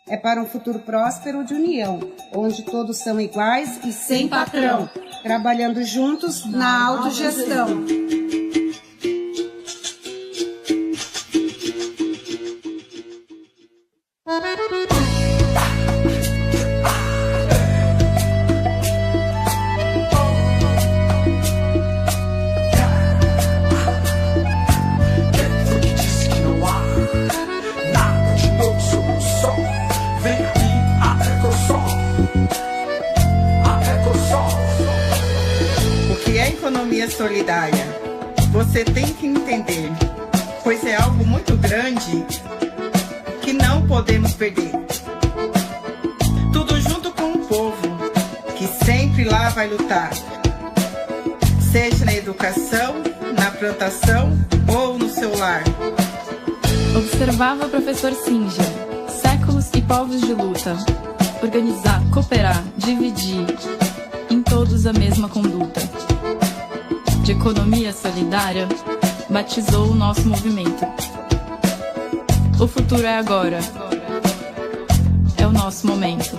É para um futuro próspero de união, onde todos são iguais e sem patrão, trabalhando juntos na autogestão. Economia solidária, você tem que entender, pois é algo muito grande que não podemos perder. Tudo junto com o povo, que sempre lá vai lutar, seja na educação, na plantação ou no seu lar. Observava o professor Singer, séculos e povos de luta, organizar, cooperar, dividir, em todos a mesma conduta. De economia solidária, batizou o nosso movimento. O futuro é agora. É o nosso momento.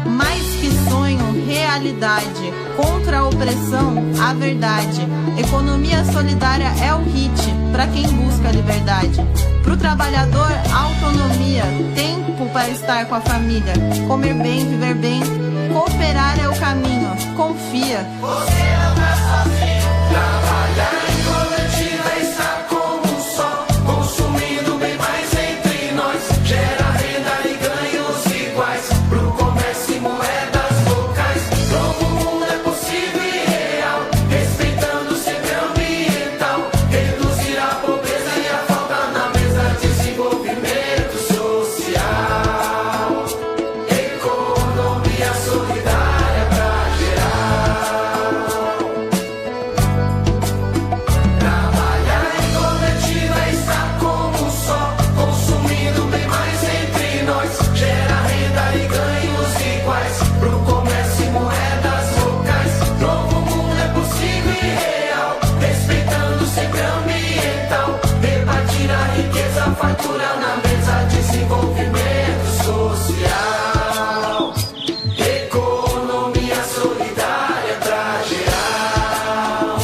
Mais que sonho, realidade. Contra a opressão, a verdade. Economia solidária é o hit para quem busca liberdade. Pro trabalhador, autonomia. Tempo para estar com a família. Comer bem, viver bem. Cooperar é o caminho. Confia. Você não tá sozinho. Trabalhar em coletiva está como um só, consumindo bem mais entre nós, gera renda e ganhos iguais, pro comércio e moedas locais. Novo mundo é possível e real, respeitando sempre o ambiental, reduzir a pobreza e a falta na mesa, desenvolvimento social, economia solidária pra geral. Fartura na mesa, desenvolvimento social, economia solidária pra geral,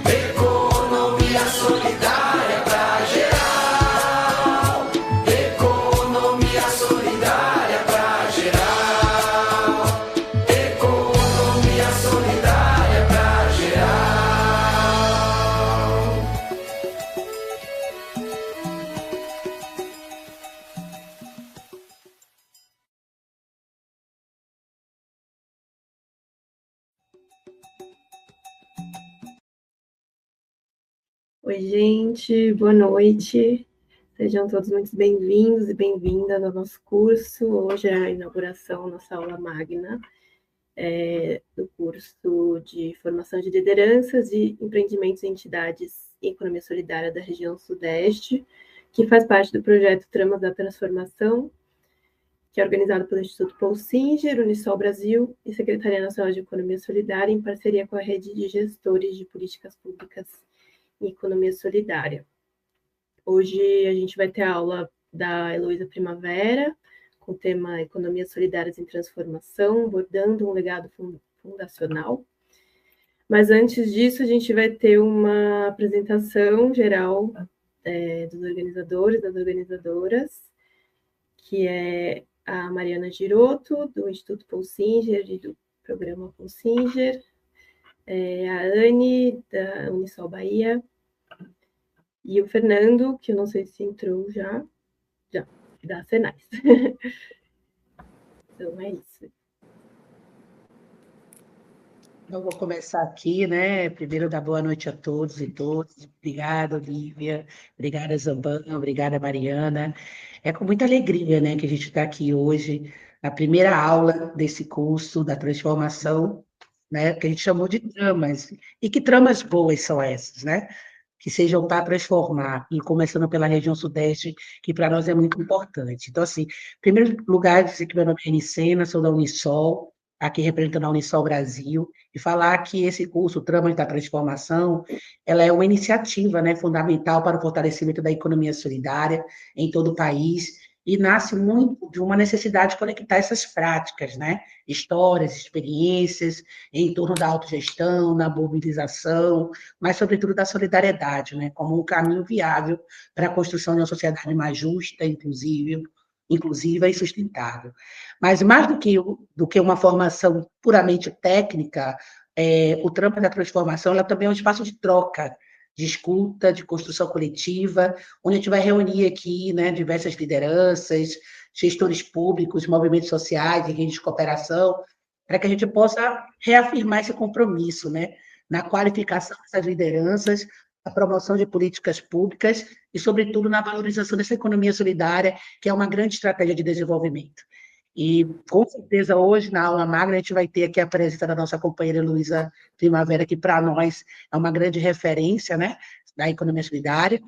economia solidária pra geral, economia solidária pra geral, economia solidária pra geral. Oi, gente, boa noite. Sejam todos muito bem-vindos e bem-vindas ao nosso curso. Hoje é a inauguração, nossa aula magna, do curso de Formação de Lideranças e Empreendimentos em Entidades e Economia Solidária da região Sudeste, que faz parte do projeto Tramas da Transformação, que é organizado pelo Instituto Paul Singer, Unisol Brasil e Secretaria Nacional de Economia Solidária, em parceria com a Rede de Gestores de Políticas Públicas em Economia Solidária. Hoje a gente vai ter a aula da Heloísa Primavera, com o tema Economias Solidárias em Transformação, abordando um legado fundacional. Mas antes disso, a gente vai ter uma apresentação geral dos organizadores, das organizadoras, que é a Mariana Girotto, do Instituto Paul Singer e do Programa Paul Singer, a Anne, da Unisol Bahia, e o Fernando, que eu não sei se entrou já, da Senais. Então, é isso. Eu vou começar aqui, né? Primeiro, dar boa noite a todos e todas. Obrigada, Olivia. Obrigada, Zamban. Obrigada, Mariana. É com muita alegria, né, que a gente está aqui hoje, na primeira aula desse curso da transformação, né, que a gente chamou de tramas. E que tramas boas são essas, né? Que sejam para transformar, e começando pela região Sudeste, que para nós é muito importante. Então, assim, em primeiro lugar, dizer que meu nome é Nicena, sou da Unisol, aqui representando a Unisol Brasil, e falar que esse curso, Tramas da Transformação, ela é uma iniciativa, né, fundamental para o fortalecimento da economia solidária em todo o país, e nasce muito de uma necessidade de conectar essas práticas, né? Histórias, experiências, em torno da autogestão, na mobilização, mas, sobretudo, da solidariedade, né? Como um caminho viável para a construção de uma sociedade mais justa, inclusiva e sustentável. Mas, mais do que uma formação puramente técnica, o trampo da transformação ela também é um espaço de troca, de escuta, de construção coletiva, onde a gente vai reunir aqui, né, diversas lideranças, gestores públicos, movimentos sociais e redes de cooperação, para que a gente possa reafirmar esse compromisso, né, na qualificação dessas lideranças, a promoção de políticas públicas e, sobretudo, na valorização dessa economia solidária, que é uma grande estratégia de desenvolvimento. E, com certeza, hoje, na aula magna, a gente vai ter aqui a presença da nossa companheira Luísa Primavera, que, para nós, é uma grande referência, né, da economia solidária.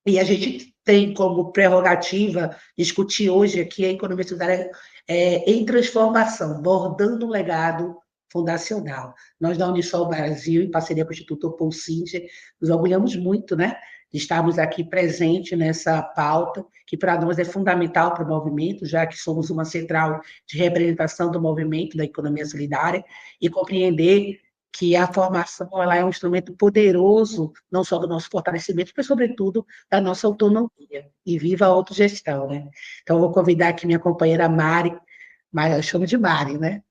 E a gente tem como prerrogativa discutir hoje aqui a economia solidária em transformação, bordando um legado fundacional. Nós, da Unisol Brasil, em parceria com o Instituto Paul Singer, nos orgulhamos muito, né, de estarmos aqui presentes nessa pauta, que para nós é fundamental para o movimento, já que somos uma central de representação do movimento da economia solidária, e compreender que a formação ela é um instrumento poderoso, não só do nosso fortalecimento, mas, sobretudo, da nossa autonomia. E viva a autogestão, né? Então, eu vou convidar aqui minha companheira Mari, mas eu chamo de Mari, né?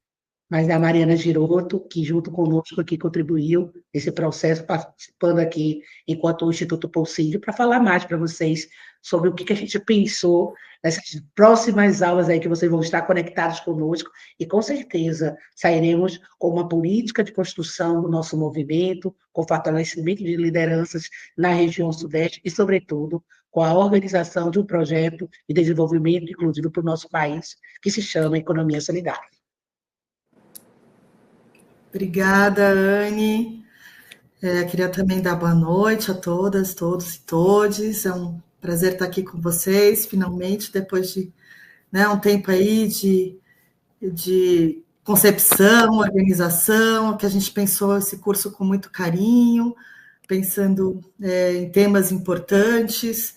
Mas é a Mariana Giroto, que junto conosco aqui contribuiu nesse processo, participando aqui enquanto o Instituto Paul Singer, para falar mais para vocês sobre o que a gente pensou nessas próximas aulas aí que vocês vão estar conectados conosco, e com certeza sairemos com uma política de construção do nosso movimento, com fortalecimento de lideranças na região Sudeste e, sobretudo, com a organização de um projeto de desenvolvimento inclusivo para o nosso país, que se chama Economia Solidária. Obrigada, Anne. Queria também dar boa noite a todas, todos e todes. É um prazer estar aqui com vocês, finalmente, depois de um tempo aí de concepção, organização, que a gente pensou esse curso com muito carinho, pensando em temas importantes,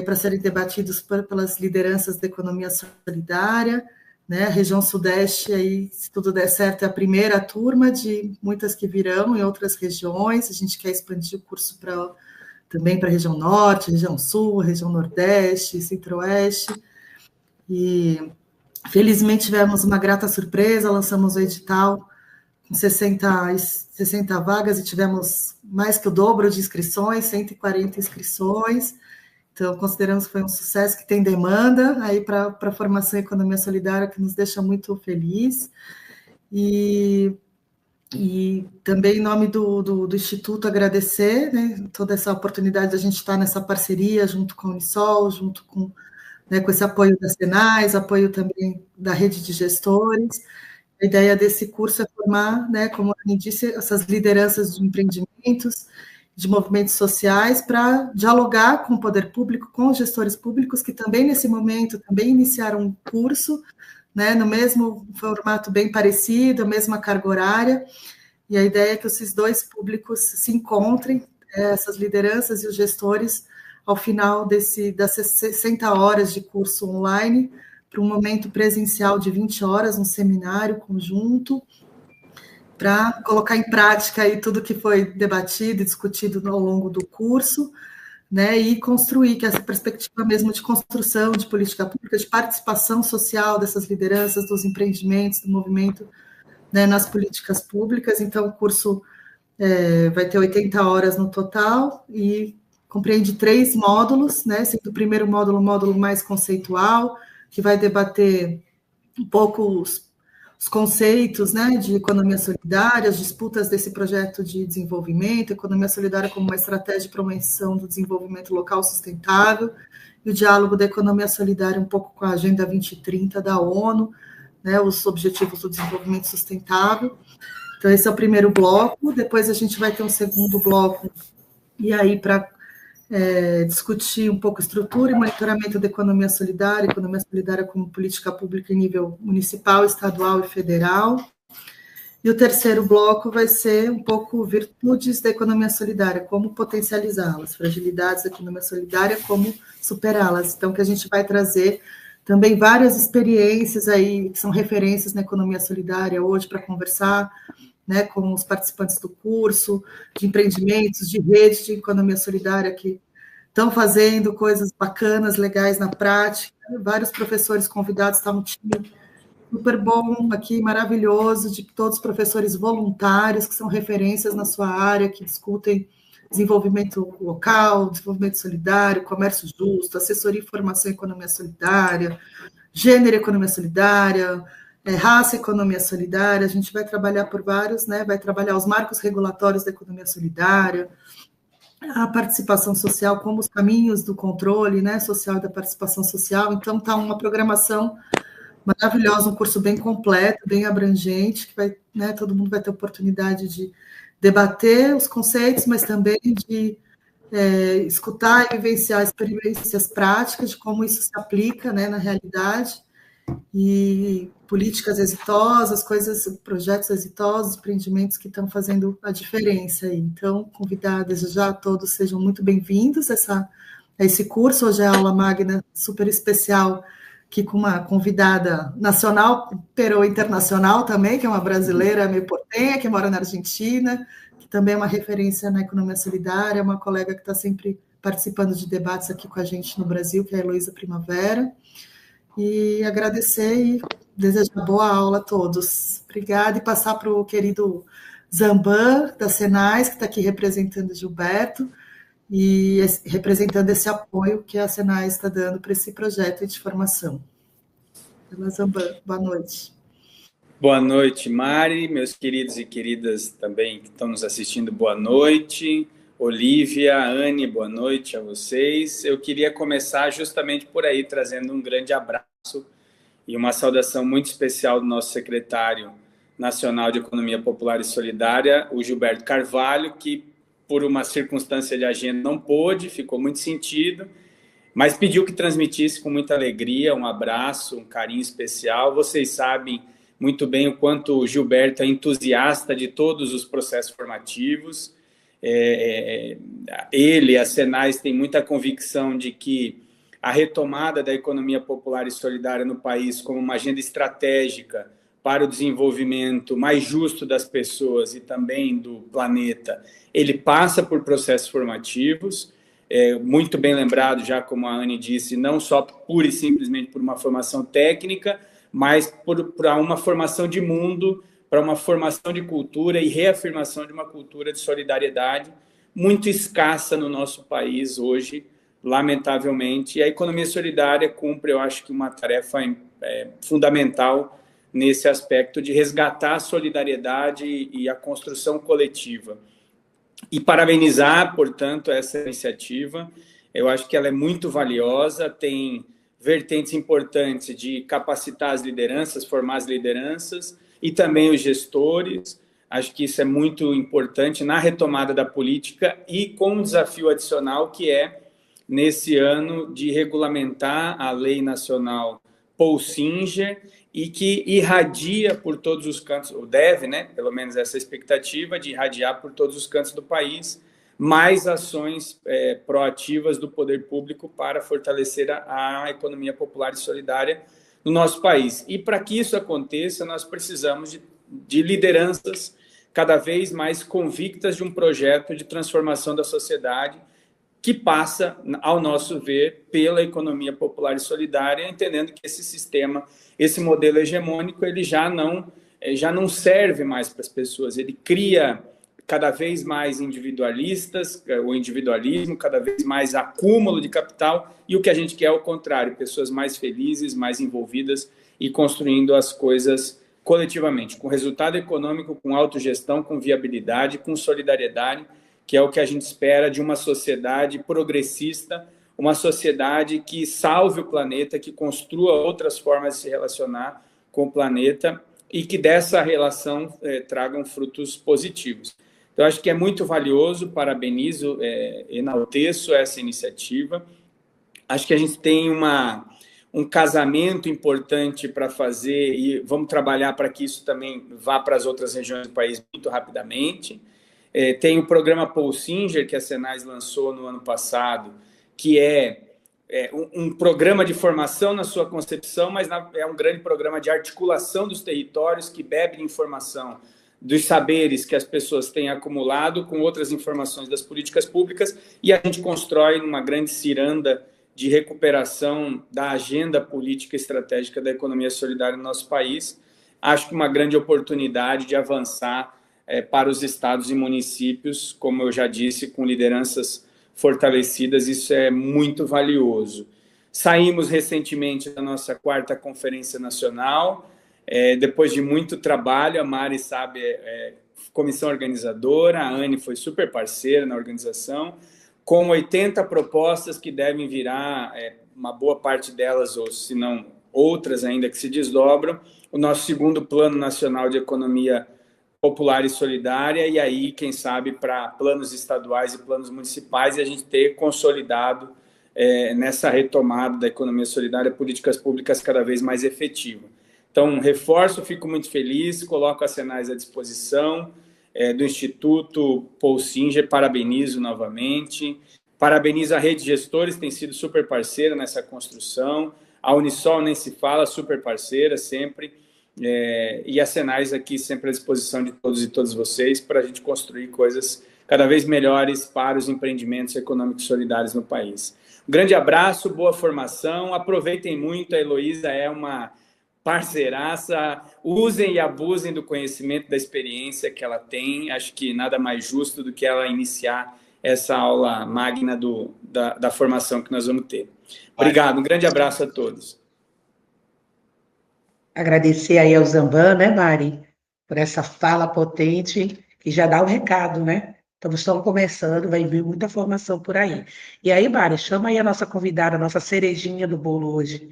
para serem debatidos pelas lideranças da economia solidária. Né, a região Sudeste, aí, se tudo der certo, é a primeira turma de muitas que virão em outras regiões. A gente quer expandir o curso também para a região Norte, região Sul, região Nordeste, Centro-Oeste. E, felizmente, tivemos uma grata surpresa, lançamos o edital com 60 vagas e tivemos mais que o dobro de inscrições, 140 inscrições. Então, consideramos que foi um sucesso, que tem demanda aí para a formação em economia solidária, que nos deixa muito feliz. E também, em nome do Instituto, agradecer, né, toda essa oportunidade de a gente estar nessa parceria junto com a Unisol, junto com esse apoio da Senais, apoio também da rede de gestores. A ideia desse curso é formar, né, como a gente disse, essas lideranças de empreendimentos, de movimentos sociais, para dialogar com o poder público, com os gestores públicos, que também, nesse momento, também iniciaram um curso, né, no mesmo formato bem parecido, a mesma carga horária, e a ideia é que esses dois públicos se encontrem, essas lideranças e os gestores, ao final das 60 horas de curso online, para um momento presencial de 20 horas, um seminário conjunto, para colocar em prática aí tudo que foi debatido e discutido ao longo do curso, né, e construir, que essa perspectiva mesmo de construção de política pública, de participação social dessas lideranças, dos empreendimentos, do movimento, né, nas políticas públicas. Então, o curso vai ter 80 horas no total e compreende 3 módulos, né, sendo o primeiro módulo o módulo mais conceitual, que vai debater um pouco os conceitos, né, de economia solidária, as disputas desse projeto de desenvolvimento, economia solidária como uma estratégia de promoção do desenvolvimento local sustentável, e o diálogo da economia solidária um pouco com a Agenda 2030 da ONU, né, os Objetivos do Desenvolvimento Sustentável. Então, esse é o primeiro bloco. Depois a gente vai ter um segundo bloco, e aí para discutir um pouco estrutura e monitoramento da economia solidária como política pública em nível municipal, estadual e federal. E o terceiro bloco vai ser um pouco virtudes da economia solidária, como potencializá-las, fragilidades da economia solidária, como superá-las. Então, que a gente vai trazer também várias experiências aí que são referências na economia solidária hoje para conversar, né, com os participantes do curso, de empreendimentos, de redes de economia solidária que estão fazendo coisas bacanas, legais na prática. Vários professores convidados, está um time super bom aqui, maravilhoso, de todos os professores voluntários que são referências na sua área, que discutem desenvolvimento local, desenvolvimento solidário, comércio justo, assessoria e formação em economia solidária, gênero e economia solidária, raça e economia solidária. A gente vai trabalhar por vários, né? Vai trabalhar os marcos regulatórios da economia solidária, a participação social, como os caminhos do controle, né, social e da participação social. Então, está uma programação maravilhosa, um curso bem completo, bem abrangente, que vai, né, todo mundo vai ter oportunidade de debater os conceitos, mas também de escutar e vivenciar experiências práticas de como isso se aplica, né, na realidade, e políticas exitosas, projetos exitosos, empreendimentos que estão fazendo a diferença aí. Então, convidadas já todos sejam muito bem-vindos a esse curso. Hoje é a aula magna super especial, aqui com uma convidada nacional, pero internacional também, que é uma brasileira meio portenha, que mora na Argentina, que também é uma referência na economia solidária, uma colega que está sempre participando de debates aqui com a gente no Brasil, que é a Heloísa Primavera. E agradecer e desejar boa aula a todos. Obrigada, e passar para o querido Zamban, da Senais, que está aqui representando o Gilberto, e representando esse apoio que a Senais está dando para esse projeto de formação. Zamban, boa noite. Boa noite, Mari, meus queridos e queridas também que estão nos assistindo, boa noite. Olívia, Anne, boa noite a vocês. Eu queria começar justamente por aí, trazendo um grande abraço e uma saudação muito especial do nosso secretário nacional de Economia Popular e Solidária, o Gilberto Carvalho, que por uma circunstância de agenda não pôde, ficou muito sentido, mas pediu que transmitisse com muita alegria um abraço, um carinho especial. Vocês sabem muito bem o quanto o Gilberto é entusiasta de todos os processos formativos. Ele, a Senais, tem muita convicção de que a retomada da economia popular e solidária no país como uma agenda estratégica para o desenvolvimento mais justo das pessoas e também do planeta, ele passa por processos formativos, muito bem lembrado, já como a Anne disse, não só pura e simplesmente por uma formação técnica, mas para uma formação de mundo, para uma formação de cultura e reafirmação de uma cultura de solidariedade muito escassa no nosso país hoje, lamentavelmente. E a economia solidária cumpre, eu acho que, uma tarefa fundamental nesse aspecto de resgatar a solidariedade e a construção coletiva. E parabenizar, portanto, essa iniciativa. Eu acho que ela é muito valiosa, tem vertentes importantes de capacitar as lideranças, formar as lideranças, e também os gestores. Acho que isso é muito importante na retomada da política e com um desafio adicional que é, nesse ano, de regulamentar a lei nacional Paul Singer e que irradia por todos os cantos, ou deve, né, pelo menos essa expectativa de irradiar por todos os cantos do país, mais ações proativas do poder público para fortalecer a economia popular e solidária no nosso país. E para que isso aconteça, nós precisamos de lideranças cada vez mais convictas de um projeto de transformação da sociedade que passa, ao nosso ver, pela economia popular e solidária, entendendo que esse sistema, esse modelo hegemônico, ele já não serve mais para as pessoas, ele cria cada vez mais individualistas, o individualismo, cada vez mais acúmulo de capital, e o que a gente quer é o contrário, pessoas mais felizes, mais envolvidas e construindo as coisas coletivamente, com resultado econômico, com autogestão, com viabilidade, com solidariedade, que é o que a gente espera de uma sociedade progressista, uma sociedade que salve o planeta, que construa outras formas de se relacionar com o planeta e que dessa relação tragam frutos positivos. Então, acho que é muito valioso, parabenizo, enalteço essa iniciativa. Acho que a gente tem um casamento importante para fazer e vamos trabalhar para que isso também vá para as outras regiões do país muito rapidamente. Tem o programa Paul Singer, que a Senais lançou no ano passado, que é um programa de formação na sua concepção, mas é um grande programa de articulação dos territórios que bebe de informação dos saberes que as pessoas têm acumulado com outras informações das políticas públicas, e a gente constrói uma grande ciranda de recuperação da agenda política e estratégica da economia solidária no nosso país. Acho que uma grande oportunidade de avançar para os estados e municípios, como eu já disse, com lideranças fortalecidas, isso é muito valioso. Saímos recentemente da nossa 4ª Conferência Nacional, depois de muito trabalho, a Mari sabe, comissão organizadora, a Anne foi super parceira na organização, com 80 propostas que devem virar, uma boa parte delas, ou se não outras ainda que se desdobram, o nosso 2º Plano Nacional de Economia Popular e Solidária, e aí, quem sabe, para planos estaduais e planos municipais, e a gente ter consolidado nessa retomada da economia solidária políticas públicas cada vez mais efetivas. Então, reforço, fico muito feliz, coloco a Senais à disposição do Instituto Paul Singer, parabenizo novamente, parabenizo a Rede de Gestores, tem sido super parceira nessa construção, a Unisol nem se fala, super parceira sempre, e a Senais aqui sempre à disposição de todos e todas vocês para a gente construir coisas cada vez melhores para os empreendimentos econômicos solidários no país. Um grande abraço, boa formação, aproveitem muito, a Heloísa é uma parceiraça, usem e abusem do conhecimento, da experiência que ela tem, acho que nada mais justo do que ela iniciar essa aula magna da formação que nós vamos ter. Obrigado, um grande abraço a todos. Agradecer aí ao Zamban, né, Mari, por essa fala potente, que já dá o recado, né? Estamos só começando, vai vir muita formação por aí. E aí, Mari, chama aí a nossa convidada, a nossa cerejinha do bolo hoje.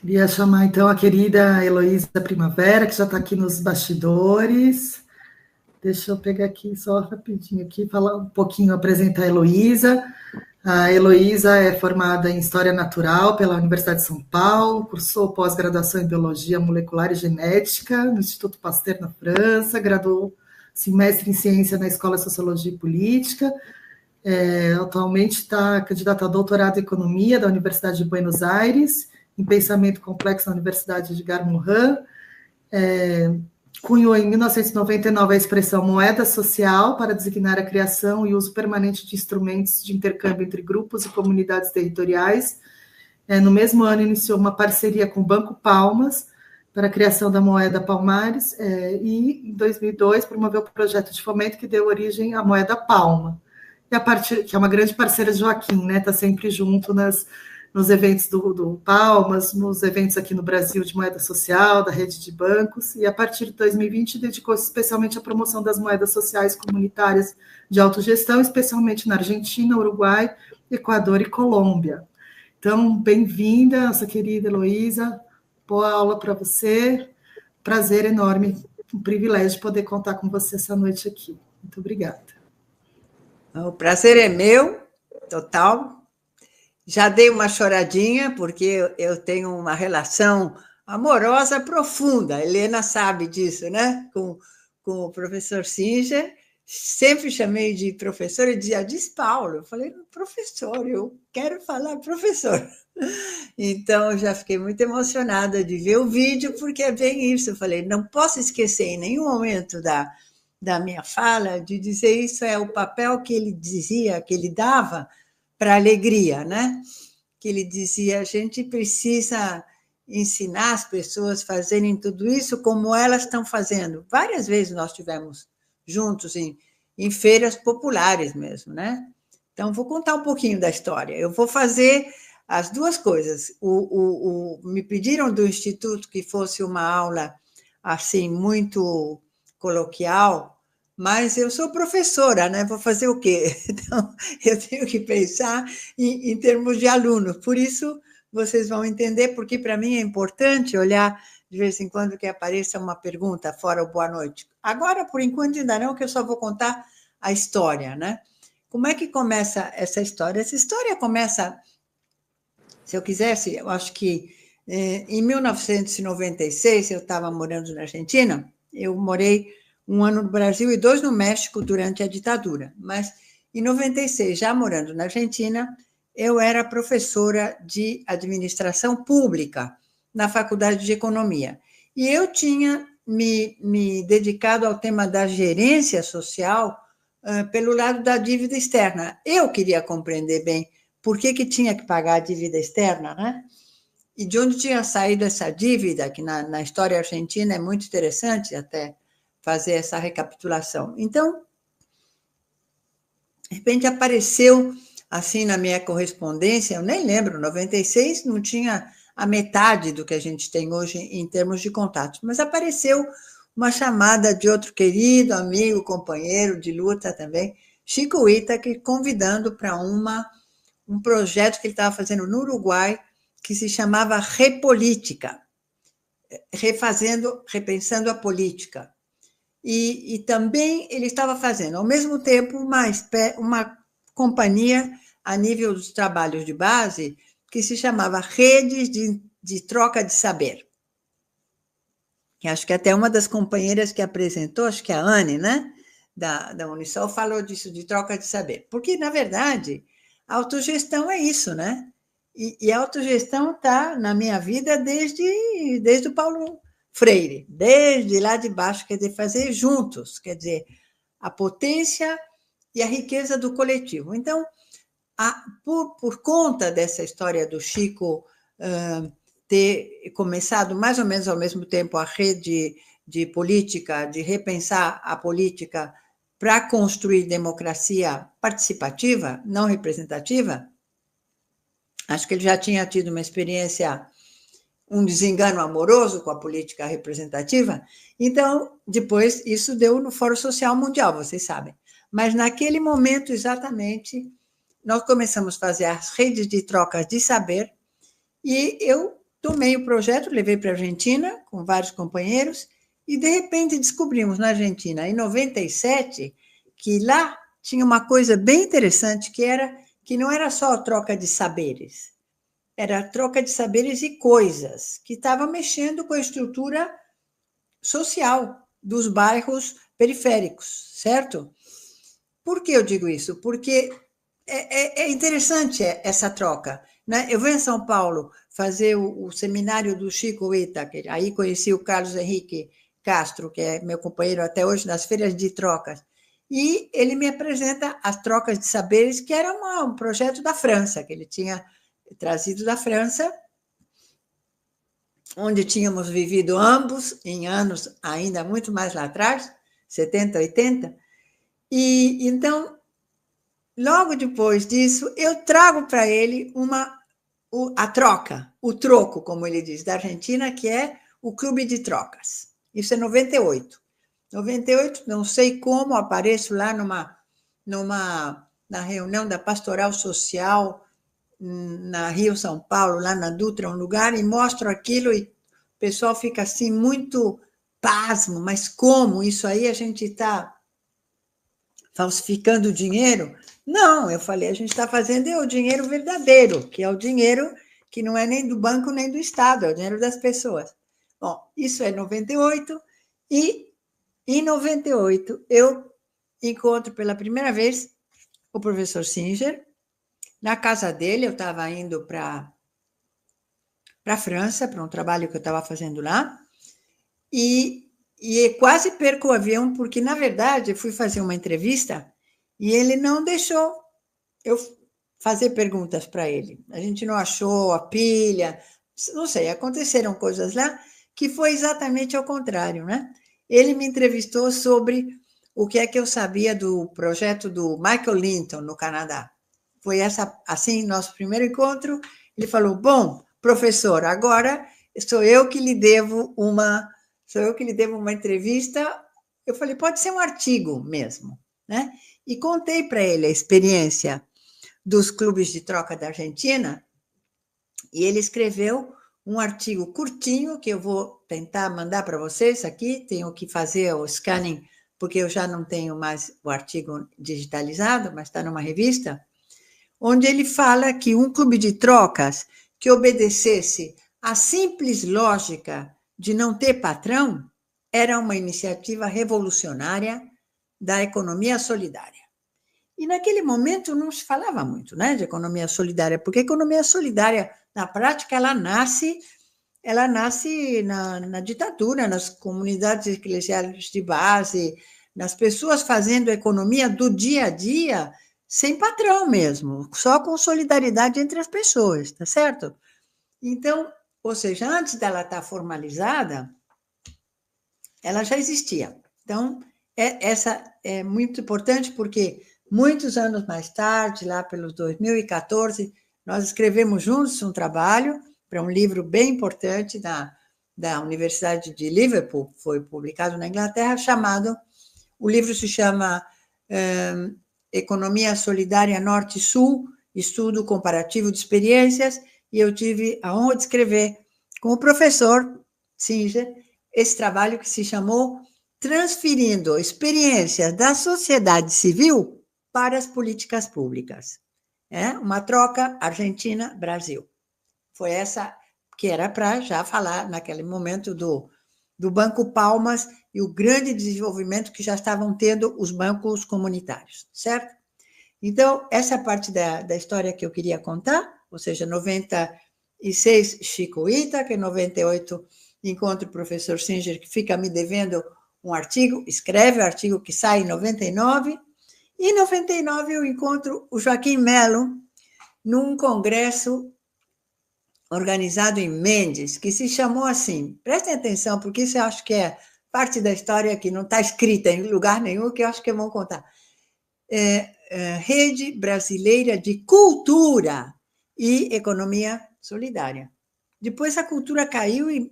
Queria chamar, então, a querida Heloísa Primavera, que já está aqui nos bastidores. Deixa eu pegar aqui só rapidinho, aqui, falar um pouquinho, apresentar a Heloísa. A Heloísa é formada em História Natural pela Universidade de São Paulo, cursou pós-graduação em Biologia Molecular e Genética no Instituto Pasteur, na França, graduou-se mestre em Ciência na Escola de Sociologia e Política. Atualmente está candidata a doutorado em Economia da Universidade de Buenos Aires, em Pensamento Complexo na Universidade de Garmuran, cunhou em 1999 a expressão moeda social para designar a criação e uso permanente de instrumentos de intercâmbio entre grupos e comunidades territoriais. No mesmo ano, iniciou uma parceria com o Banco Palmas para a criação da moeda Palmares, e em 2002 promoveu o projeto de fomento que deu origem à moeda Palma, que é uma grande parceira de Joaquim, né? Está sempre junto nos eventos do Palmas, nos eventos aqui no Brasil de moeda social, da rede de bancos, e a partir de 2020 dedicou-se especialmente à promoção das moedas sociais comunitárias de autogestão, especialmente na Argentina, Uruguai, Equador e Colômbia. Então, bem-vinda, nossa querida Heloísa, boa aula para você, prazer enorme, um privilégio poder contar com você essa noite aqui. Muito obrigada. O prazer é meu, total. Já dei uma choradinha, porque eu tenho uma relação amorosa profunda. A Helena sabe disso, né? Com o professor Singer. Sempre chamei de professor e dizia, diz Paulo. Eu falei, professor, eu quero falar professor. Então, já fiquei muito emocionada de ver o vídeo, porque é bem isso. Eu falei, não posso esquecer em nenhum momento da minha fala de dizer isso é o papel que ele dizia, que ele dava para a alegria, né? Que ele dizia, a gente precisa ensinar as pessoas a fazerem tudo isso como elas estão fazendo. Várias vezes nós estivemos juntos em feiras populares mesmo, né? Então, vou contar um pouquinho da história. Eu vou fazer as duas coisas. Me pediram do Instituto que fosse uma aula assim, muito coloquial, mas eu sou professora, né? Vou fazer o quê? Então, eu tenho que pensar em termos de aluno. Por isso, vocês vão entender, porque para mim é importante olhar de vez em quando que apareça uma pergunta, fora o boa noite. Agora, por enquanto, ainda não, que eu só vou contar a história, né? Como é que começa essa história? Essa história começa, se eu quisesse, eu acho que em 1996, eu estava morando na Argentina, eu morei um ano no Brasil e 2 no México durante a ditadura. Mas, em 96, já morando na Argentina, eu era professora de administração pública na Faculdade de Economia. E eu tinha me dedicado ao tema da gerência social pelo lado da dívida externa. Eu queria compreender bem por que tinha que pagar a dívida externa, né? E de onde tinha saído essa dívida, que na história argentina é muito interessante até fazer essa recapitulação. Então, de repente apareceu, assim, na minha correspondência, eu nem lembro, 96 não tinha a metade do que a gente tem hoje em termos de contatos, mas apareceu uma chamada de outro querido amigo, companheiro de luta também, Chico Itaque, convidando para um projeto que ele estava fazendo no Uruguai, que se chamava Repolítica, repensando a política. E também ele estava fazendo, ao mesmo tempo, uma companhia a nível dos trabalhos de base que se chamava Redes de Troca de Saber. Que acho que até uma das companheiras que apresentou, acho que a Anne, né, da Unisol, falou disso, de troca de saber. Porque, na verdade, a autogestão é isso, né? E a autogestão está na minha vida desde o Paulo Freire, desde lá de baixo, quer dizer, fazer juntos, quer dizer, a potência e a riqueza do coletivo. Então, por conta dessa história do Chico ter começado mais ou menos ao mesmo tempo a rede de política, de repensar a política para construir democracia participativa, não representativa, acho que ele já tinha tido uma experiência, um desengano amoroso com a política representativa, então, depois, isso deu no Fórum Social Mundial, vocês sabem. Mas, naquele momento, exatamente, nós começamos a fazer as redes de trocas de saber e eu tomei o projeto, levei para a Argentina, com vários companheiros, e, de repente, descobrimos na Argentina, em 97, que lá tinha uma coisa bem interessante, que não era só a troca de saberes, era a troca de saberes e coisas, que estava mexendo com a estrutura social dos bairros periféricos, certo? Por que eu digo isso? Porque é interessante essa troca, né? Eu vou em São Paulo fazer o seminário do Chico Itaque, aí conheci o Carlos Henrique Castro, que é meu companheiro até hoje nas feiras de trocas, e ele me apresenta as trocas de saberes, que era um projeto da França, que ele tinha trazido da França, onde tínhamos vivido ambos em anos ainda muito mais lá atrás, 70, 80, e então, logo depois disso, eu trago para ele a troca, o troco, como ele diz, da Argentina, que é o Clube de Trocas. Isso é 98. 98, não sei como, apareço lá na reunião da Pastoral Social, na Rio, São Paulo, lá na Dutra, um lugar, e mostro aquilo e o pessoal fica assim muito pasmo, mas como? Isso aí a gente está falsificando o dinheiro? Não, eu falei, a gente está fazendo o dinheiro verdadeiro, que é o dinheiro que não é nem do banco nem do Estado, é o dinheiro das pessoas. Bom, isso é 98, e em 98 eu encontro pela primeira vez o professor Singer. Na casa dele, eu estava indo para a França, para um trabalho que eu estava fazendo lá, e quase perco o avião, porque, na verdade, eu fui fazer uma entrevista e ele não deixou eu fazer perguntas para ele. A gente não achou a pilha, não sei, aconteceram coisas lá que foi exatamente ao contrário, né? Ele me entrevistou sobre o que é que eu sabia do projeto do Michael Linton, no Canadá. Foi assim nosso primeiro encontro. Ele falou: bom, professor, agora sou eu que lhe devo uma entrevista. Eu falei: pode ser um artigo mesmo, né? E contei para ele a experiência dos clubes de troca da Argentina, e ele escreveu um artigo curtinho que eu vou tentar mandar para vocês aqui. Tenho que fazer o scanning, porque eu já não tenho mais o artigo digitalizado, mas está numa revista, onde ele fala que um clube de trocas que obedecesse à simples lógica de não ter patrão, era uma iniciativa revolucionária da economia solidária. E naquele momento não se falava muito, né, de economia solidária, porque a economia solidária, na prática, ela nasce na ditadura, nas comunidades eclesiais de base, nas pessoas fazendo economia do dia a dia, sem patrão mesmo, só com solidariedade entre as pessoas, tá certo? Então, ou seja, antes dela estar formalizada, ela já existia. Então, essa é muito importante, porque muitos anos mais tarde, lá pelos 2014, nós escrevemos juntos um trabalho para um livro bem importante da Universidade de Liverpool, foi publicado na Inglaterra, o livro se chama Economia Solidária Norte-Sul, Estudo Comparativo de Experiências, e eu tive a honra de escrever com o professor Singer esse trabalho que se chamou Transferindo Experiências da Sociedade Civil para as Políticas Públicas. Uma troca Argentina-Brasil. Foi essa que era para já falar, naquele momento, do Banco Palmas e o grande desenvolvimento que já estavam tendo os bancos comunitários, certo? Então, essa parte da história que eu queria contar, ou seja, 96, Chico Ítaca, 98, encontro o professor Singer, que fica me devendo um artigo, escreve o artigo que sai em 99, e em 99 eu encontro o Joaquim Melo num congresso organizado em Mendes, que se chamou assim, prestem atenção, porque isso eu acho que é parte da história que não está escrita em lugar nenhum, que eu acho que vão contar. Rede Brasileira de Cultura e Economia Solidária. Depois a cultura caiu e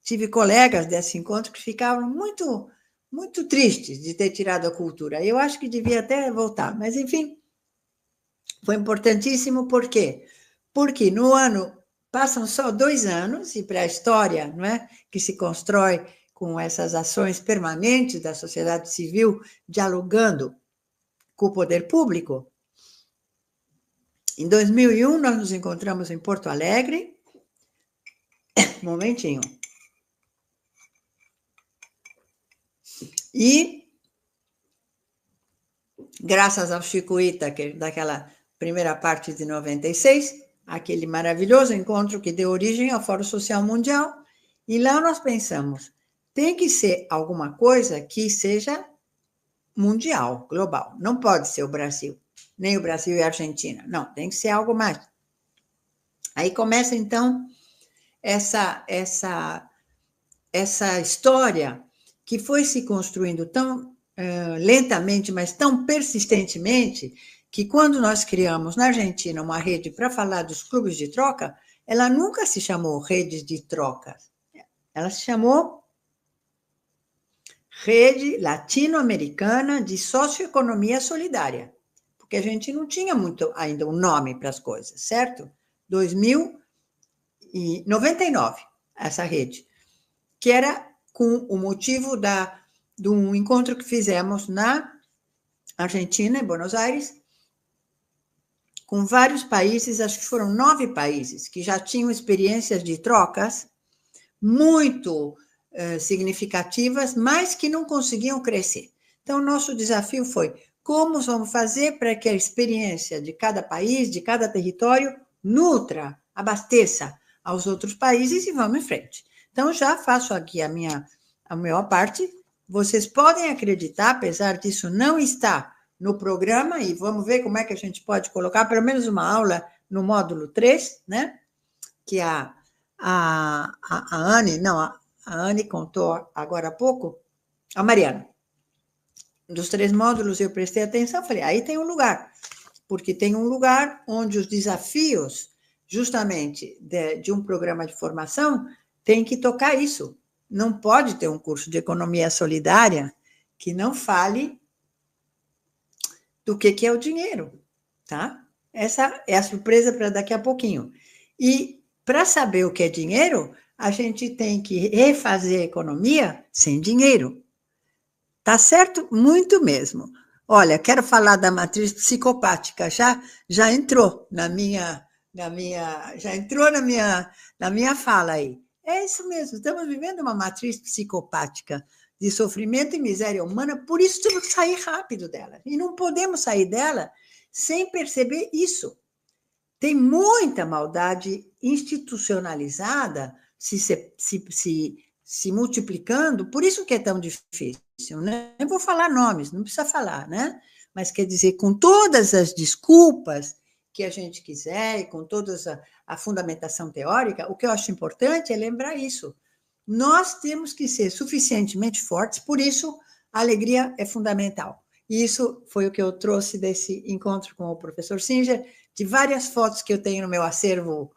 tive colegas desse encontro que ficavam muito, muito tristes de ter tirado a cultura. Eu acho que devia até voltar, mas, enfim, foi importantíssimo. Por quê? Porque no ano, passam só 2 anos, e para a história, não é, que se constrói com essas ações permanentes da sociedade civil, dialogando com o poder público, em 2001 nós nos encontramos em Porto Alegre. Um momentinho. E, graças ao Chico Ítaca, daquela primeira parte de 96, aquele maravilhoso encontro que deu origem ao Fórum Social Mundial, e lá nós pensamos, tem que ser alguma coisa que seja mundial, global. Não pode ser o Brasil, nem o Brasil e a Argentina. Não, tem que ser algo mais. Aí começa, então, essa história que foi se construindo tão lentamente, mas tão persistentemente, que quando nós criamos na Argentina uma rede para falar dos clubes de troca, ela nunca se chamou Rede de Trocas. Ela se chamou Rede Latino-Americana de Socioeconomia Solidária, porque a gente não tinha muito ainda um nome para as coisas, certo? 2099, essa rede, que era com o motivo de um encontro que fizemos na Argentina, em Buenos Aires, com vários países, acho que foram 9 países, que já tinham experiências de trocas muito significativas, mas que não conseguiam crescer. Então, o nosso desafio foi como vamos fazer para que a experiência de cada país, de cada território, nutra, abasteça aos outros países e vamos em frente. Então, já faço aqui a maior parte. Vocês podem acreditar, apesar disso não estar no programa, e vamos ver como é que a gente pode colocar pelo menos uma aula no módulo 3, né? Que a Anne contou agora há pouco, a Mariana. Dos 3 módulos eu prestei atenção, falei, aí tem um lugar, porque tem um lugar onde os desafios, justamente, de um programa de formação, tem que tocar isso. Não pode ter um curso de economia solidária que não fale do que é o dinheiro, tá? Essa é a surpresa para daqui a pouquinho. E para saber o que é dinheiro, a gente tem que refazer a economia sem dinheiro. Tá certo? Muito mesmo. Olha, quero falar da matriz psicopática, já entrou na minha fala aí. É isso mesmo, estamos vivendo uma matriz psicopática de sofrimento e miséria humana, por isso temos que sair rápido dela. E não podemos sair dela sem perceber isso. Tem muita maldade institucionalizada se multiplicando, por isso que é tão difícil, né? Eu vou falar nomes, não precisa falar, né? Mas quer dizer, com todas as desculpas que a gente quiser e com toda a fundamentação teórica, o que eu acho importante é lembrar isso. Nós temos que ser suficientemente fortes, por isso a alegria é fundamental. E isso foi o que eu trouxe desse encontro com o professor Singer, de várias fotos que eu tenho no meu acervo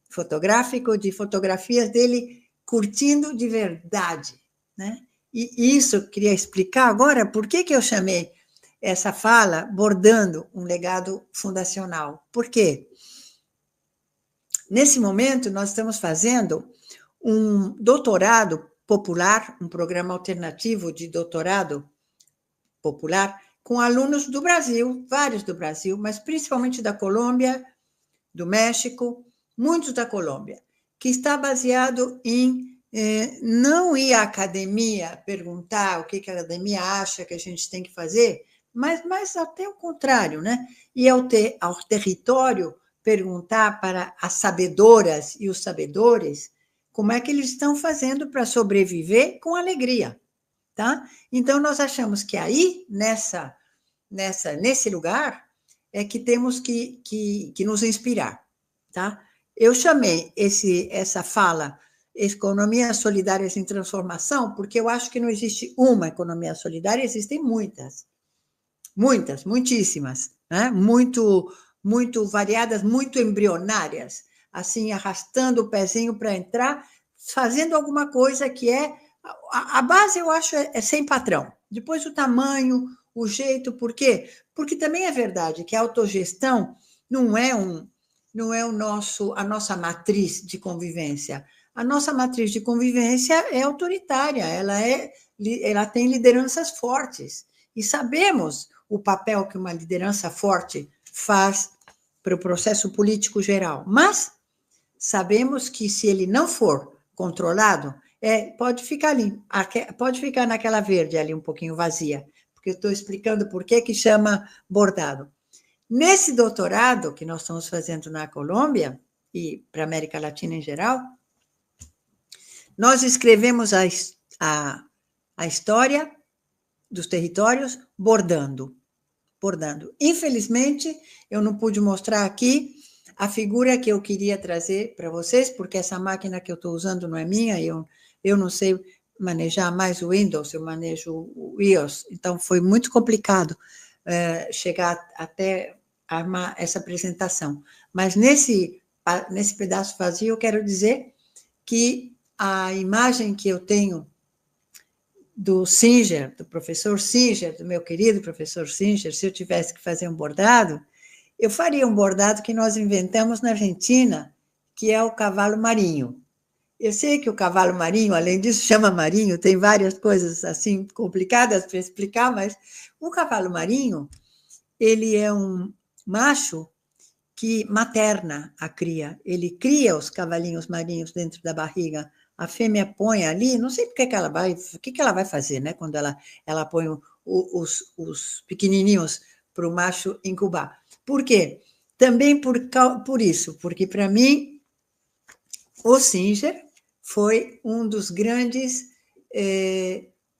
fotográfico, de fotografias dele curtindo de verdade, né? E isso eu queria explicar agora por que eu chamei essa fala bordando um legado fundacional. Por quê? Nesse momento, nós estamos fazendo um doutorado popular, um programa alternativo de doutorado popular, com alunos do Brasil, vários do Brasil, mas principalmente da Colômbia, do México, muitos da Colômbia, que está baseado em não ir à academia perguntar o que a academia acha que a gente tem que fazer, mas até o contrário, né? Ir ao território perguntar para as sabedoras e os sabedores como é que eles estão fazendo para sobreviver com alegria, tá? Então, nós achamos que aí, nesse lugar, é que temos que nos inspirar, tá? Eu chamei essa fala Economia Solidária em Transformação, porque eu acho que não existe uma economia solidária, existem muitíssimas, né? Muito variadas, muito embrionárias, assim, arrastando o pezinho para entrar, fazendo alguma coisa que a base, eu acho, é sem patrão. Depois o tamanho, o jeito, por quê? Porque também é verdade que a autogestão não é a nossa matriz de convivência. A nossa matriz de convivência é autoritária, ela tem lideranças fortes. E sabemos o papel que uma liderança forte faz para o processo político geral. Mas sabemos que, se ele não for controlado, pode ficar ali, pode ficar naquela verde ali, um pouquinho vazia, porque eu estou explicando por que chama bordado. Nesse doutorado que nós estamos fazendo na Colômbia, e para a América Latina em geral, nós escrevemos a história dos territórios bordando. Infelizmente, eu não pude mostrar aqui a figura que eu queria trazer para vocês, porque essa máquina que eu estou usando não é minha, eu não sei manejar mais o Windows, eu manejo o iOS, então foi muito complicado chegar até armar essa apresentação. Mas nesse pedaço vazio, eu quero dizer que a imagem que eu tenho do Singer, do professor Singer, do meu querido professor Singer, se eu tivesse que fazer um bordado, eu faria um bordado que nós inventamos na Argentina, que é o cavalo marinho. Eu sei que o cavalo marinho, além disso, chama marinho, tem várias coisas assim complicadas para explicar, mas o cavalo marinho, ele é um macho que materna a cria. Ele cria os cavalinhos marinhos dentro da barriga. A fêmea põe ali, não sei o que ela vai fazer, né? Quando ela põe os pequenininhos para o macho incubar. Por quê? Também por isso, porque para mim o Singer foi um dos grandes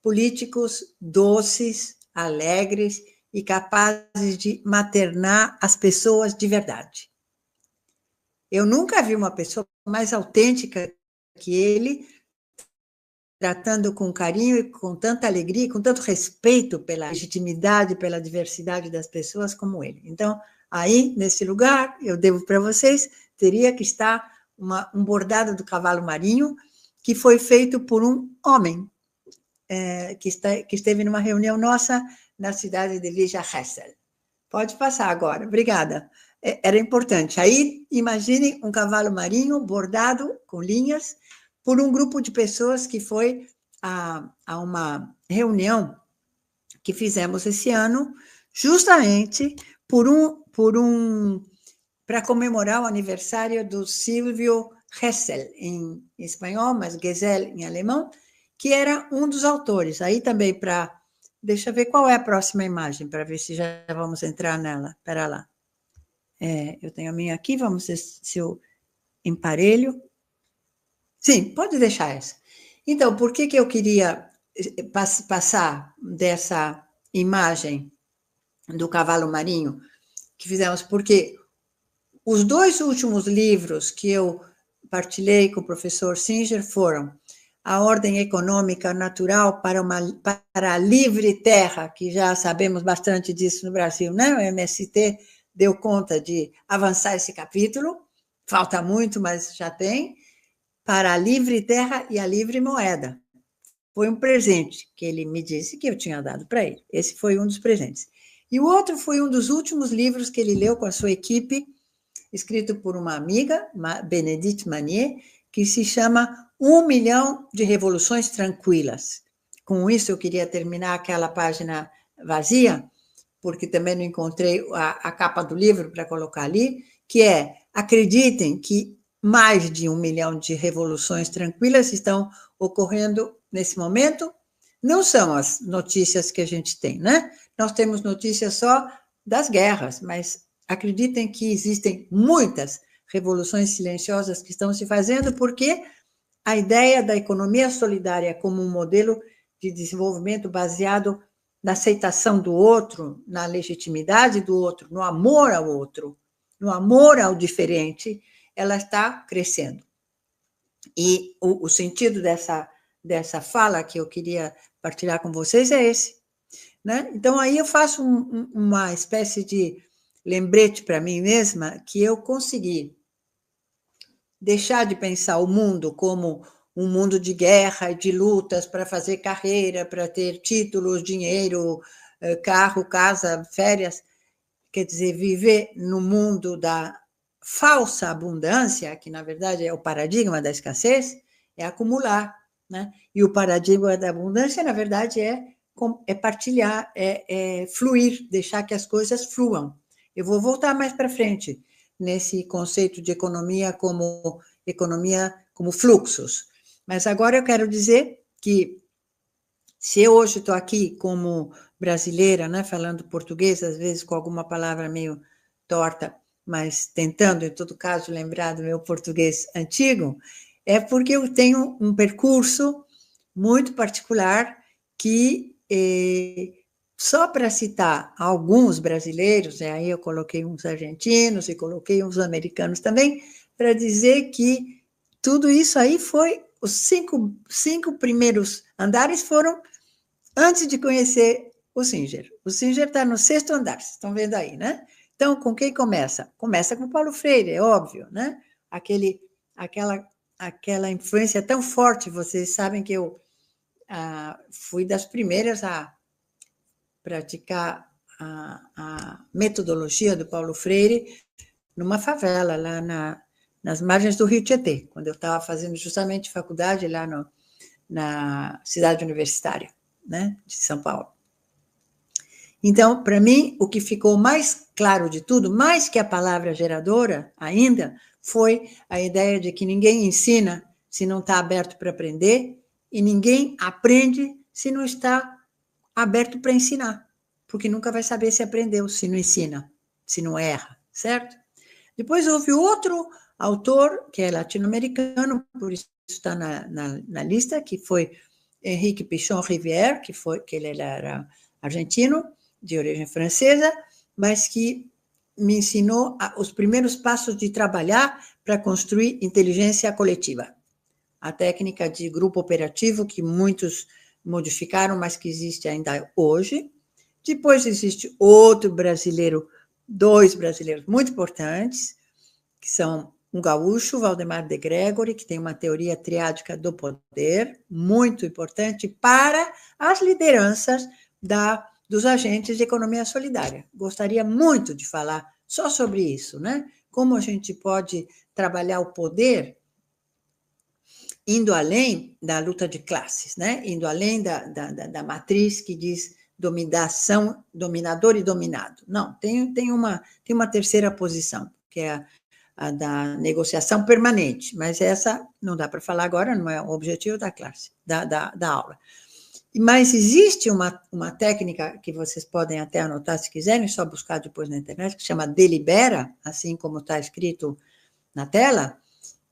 políticos doces, alegres e capazes de maternar as pessoas de verdade. Eu nunca vi uma pessoa mais autêntica que ele, tratando com carinho e com tanta alegria, e com tanto respeito pela legitimidade, pela diversidade das pessoas como ele. Então, aí, nesse lugar, eu devo para vocês, teria que estar um bordado do cavalo marinho, que foi feito por um homem, que esteve numa reunião nossa na cidade de Ligia Hessel. Pode passar agora, obrigada. Era importante. Aí, imagine um cavalo marinho bordado com linhas por um grupo de pessoas que foi a uma reunião que fizemos esse ano, justamente para comemorar o aniversário do Silvio Hessel em espanhol, mas Gesell em alemão, que era um dos autores. Aí também para... Deixa eu ver qual é a próxima imagem, para ver se já vamos entrar nela. Espera lá. Eu tenho a minha aqui, vamos ver se eu emparelho. Sim, pode deixar essa. Então, por que eu queria passar dessa imagem do cavalo marinho que fizemos? Porque os 2 últimos livros que eu partilhei com o professor Singer foram A Ordem Econômica Natural para a Livre Terra, que já sabemos bastante disso no Brasil, né? O MST deu conta de avançar esse capítulo, falta muito, mas já tem, para a Livre Terra e a Livre Moeda. Foi um presente que ele me disse que eu tinha dado para ele. Esse foi um dos presentes. E o outro foi um dos últimos livros que ele leu com a sua equipe, escrito por uma amiga, Bénédicte Manier, que se chama 1 milhão de revoluções tranquilas. Com isso, eu queria terminar aquela página vazia, porque também não encontrei a capa do livro para colocar ali, que é: acreditem que mais de 1 milhão de revoluções tranquilas estão ocorrendo nesse momento. Não são as notícias que a gente tem, né? Nós temos notícias só das guerras, mas acreditem que existem muitas revoluções silenciosas que estão se fazendo, porque a ideia da economia solidária como um modelo de desenvolvimento baseado na aceitação do outro, na legitimidade do outro, no amor ao outro, no amor ao diferente, ela está crescendo. E o sentido dessa fala que eu queria partilhar com vocês é esse, né? Então, aí eu faço uma espécie de lembrete para mim mesma que eu consegui deixar de pensar o mundo como um mundo de guerra, de lutas para fazer carreira, para ter títulos, dinheiro, carro, casa, férias. Quer dizer, viver no mundo da falsa abundância, que na verdade é o paradigma da escassez, é acumular, né? E o paradigma da abundância, na verdade, é partilhar, é fluir, deixar que as coisas fluam. Eu vou voltar mais para frente nesse conceito de economia como fluxos. Mas agora eu quero dizer que, se eu hoje estou aqui como brasileira, né, falando português, às vezes com alguma palavra meio torta, mas tentando, em todo caso, lembrar do meu português antigo, é porque eu tenho um percurso muito particular que, só para citar alguns brasileiros, aí eu coloquei uns argentinos e coloquei uns americanos também, para dizer que tudo isso aí foi, os cinco primeiros andares foram antes de conhecer o Singer. O Singer está no 6º andar, vocês estão vendo aí, né? Então, com quem começa? Começa com Paulo Freire, é óbvio, né? Aquela influência tão forte, vocês sabem que eu fui das primeiras a praticar a metodologia do Paulo Freire numa favela, lá nas margens do Rio Tietê, quando eu estava fazendo justamente faculdade lá na cidade universitária, né, de São Paulo. Então, para mim, o que ficou mais claro de tudo, mais que a palavra geradora ainda, foi a ideia de que ninguém ensina se não está aberto para aprender e ninguém aprende se não está aberto para ensinar, porque nunca vai saber se aprendeu, se não ensina, se não erra, certo? Depois houve outro autor, que é latino-americano, por isso está na lista, que foi Henrique Pichon Rivière, que ele era argentino, de origem francesa, mas que me ensinou os primeiros passos de trabalhar para construir inteligência coletiva. A técnica de grupo operativo, que muitos modificaram, mas que existe ainda hoje. Depois existe outro brasileiro, 2 brasileiros muito importantes, que são um gaúcho, Valdemar de Gregori, que tem uma teoria triádica do poder, muito importante para as lideranças dos agentes de economia solidária. Gostaria muito de falar só sobre isso, né? Como a gente pode trabalhar o poder indo além da luta de classes, né? Indo além da matriz que diz dominação, dominador e dominado. Não, tem uma terceira posição, que é a da negociação permanente, mas essa não dá para falar agora, não é o objetivo da classe, da aula. Mas existe uma técnica que vocês podem até anotar se quiserem, só buscar depois na internet, que chama Delibera, assim como está escrito na tela,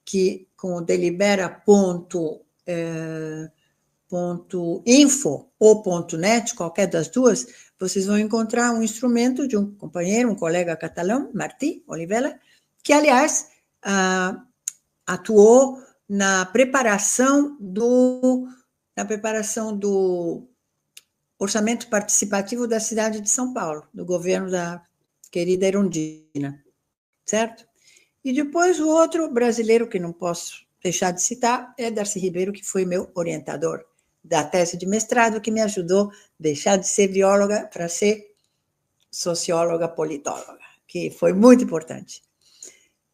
que com o delibera.info ou .net, qualquer das duas, vocês vão encontrar um instrumento de um companheiro, um colega catalão, Martí Olivella, que, aliás, atuou na preparação do orçamento participativo da cidade de São Paulo, do governo da querida Erundina, certo? E depois o outro brasileiro, que não posso deixar de citar, é Darcy Ribeiro, que foi meu orientador da tese de mestrado, que me ajudou a deixar de ser bióloga para ser socióloga politóloga, que foi muito importante.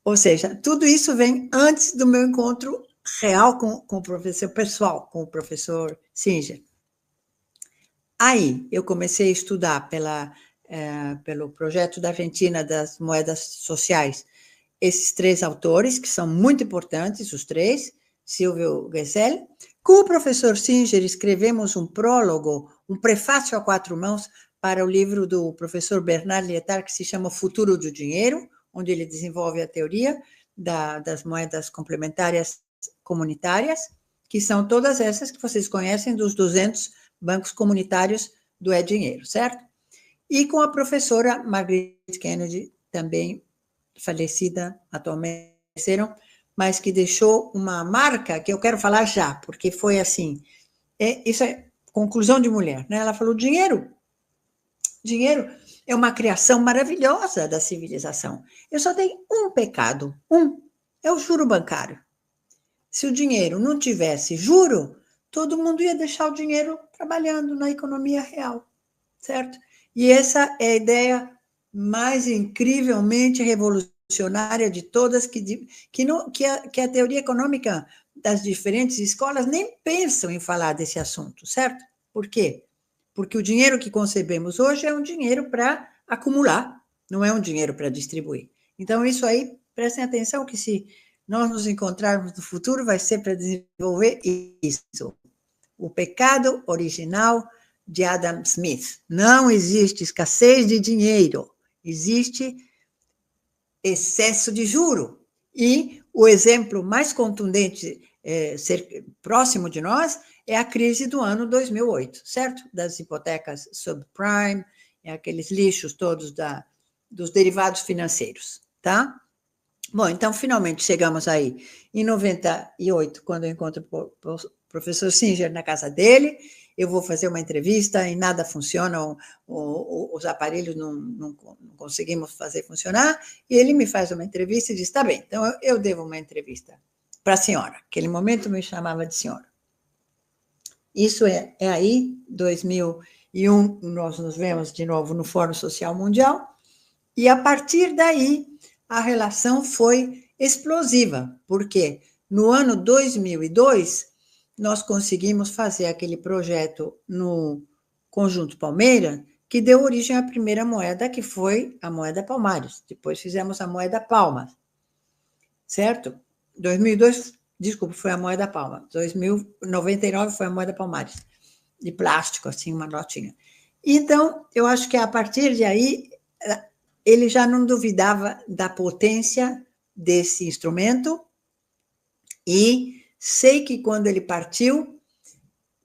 Ou seja, tudo isso vem antes do meu encontro real com o professor pessoal, com o professor Singer. Aí, eu comecei a estudar pelo projeto da Argentina das moedas sociais, esses 3 autores, que são muito importantes, os 3, Silvio Gesell. Com o professor Singer, escrevemos um prólogo, um prefácio a 4 mãos para o livro do professor Bernard Lietard, que se chama O Futuro do Dinheiro, onde ele desenvolve a teoria das moedas complementárias comunitárias, que são todas essas que vocês conhecem dos 200 bancos comunitários do dinheiro, certo? E com a professora Margaret Kennedy, também falecida atualmente, mas que deixou uma marca que eu quero falar já, porque foi assim, isso é conclusão de mulher, né? Ela falou, dinheiro é uma criação maravilhosa da civilização. Eu só tenho um pecado, é o juro bancário. Se o dinheiro não tivesse juro, todo mundo ia deixar o dinheiro trabalhando na economia real, certo? E essa é a ideia mais incrivelmente revolucionária de todas, que a teoria econômica das diferentes escolas nem pensam em falar desse assunto, certo? Por quê? Porque o dinheiro que concebemos hoje é um dinheiro para acumular, não é um dinheiro para distribuir. Então, isso aí, prestem atenção que se nós nos encontrarmos no futuro, vai ser para desenvolver isso. O pecado original de Adam Smith. Não existe escassez de dinheiro, existe excesso de juro. E o exemplo mais contundente, ser próximo de nós, é a crise do ano 2008, certo? Das hipotecas subprime, aqueles lixos todos dos derivados financeiros, tá? Bom, então, finalmente, chegamos aí em 98, quando eu encontro o professor Singer na casa dele, eu vou fazer uma entrevista e nada funciona, os aparelhos não conseguimos fazer funcionar, e ele me faz uma entrevista e diz, tá bem, então eu devo uma entrevista para a senhora. Naquele momento me chamava de senhora. Isso é aí, 2001, nós nos vemos de novo no Fórum Social Mundial, e a partir daí a relação foi explosiva, porque no ano 2002 nós conseguimos fazer aquele projeto no Conjunto Palmeira, que deu origem à primeira moeda, que foi a moeda Palmares. Depois fizemos a moeda Palmas, certo? 2002, desculpa, foi a moeda Palma. 2099 foi a moeda Palmares, de plástico, assim, uma notinha. Então, eu acho que a partir de aí, ele já não duvidava da potência desse instrumento, e sei que quando ele partiu,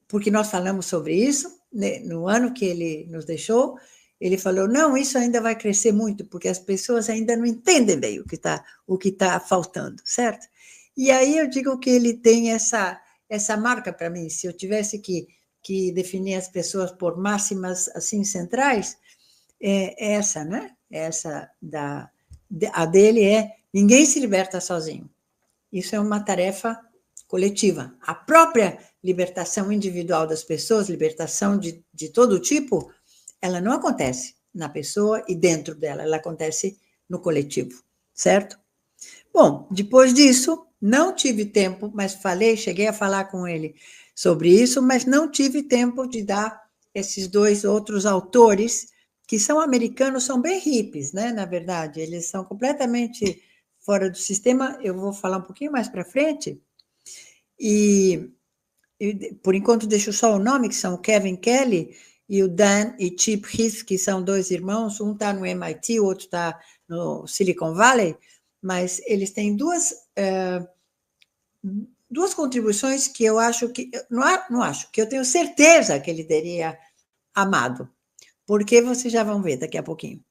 porque nós falamos sobre isso, né, no ano que ele nos deixou, ele falou, não, isso ainda vai crescer muito, porque as pessoas ainda não entendem bem o que tá faltando, certo? E aí eu digo que ele tem essa marca para mim. Se eu tivesse que definir as pessoas por máximas assim centrais, é essa, né? A dele é ninguém se liberta sozinho. Isso é uma tarefa coletiva. A própria libertação individual das pessoas, libertação de todo tipo, ela não acontece na pessoa e dentro dela, ela acontece no coletivo, certo? Bom, depois disso, não tive tempo, mas cheguei a falar com ele sobre isso, mas não tive tempo de dar esses 2 outros autores, que são americanos, são bem hippies, né? Na verdade, eles são completamente fora do sistema, eu vou falar um pouquinho mais para frente, e por enquanto deixo só o nome, que são o Kevin Kelly e o Dan e Chip Heath, que são dois irmãos, um está no MIT, o outro está no Silicon Valley, mas eles têm duas contribuições que eu acho que, não acho, que eu tenho certeza que ele teria amado, porque vocês já vão ver daqui a pouquinho.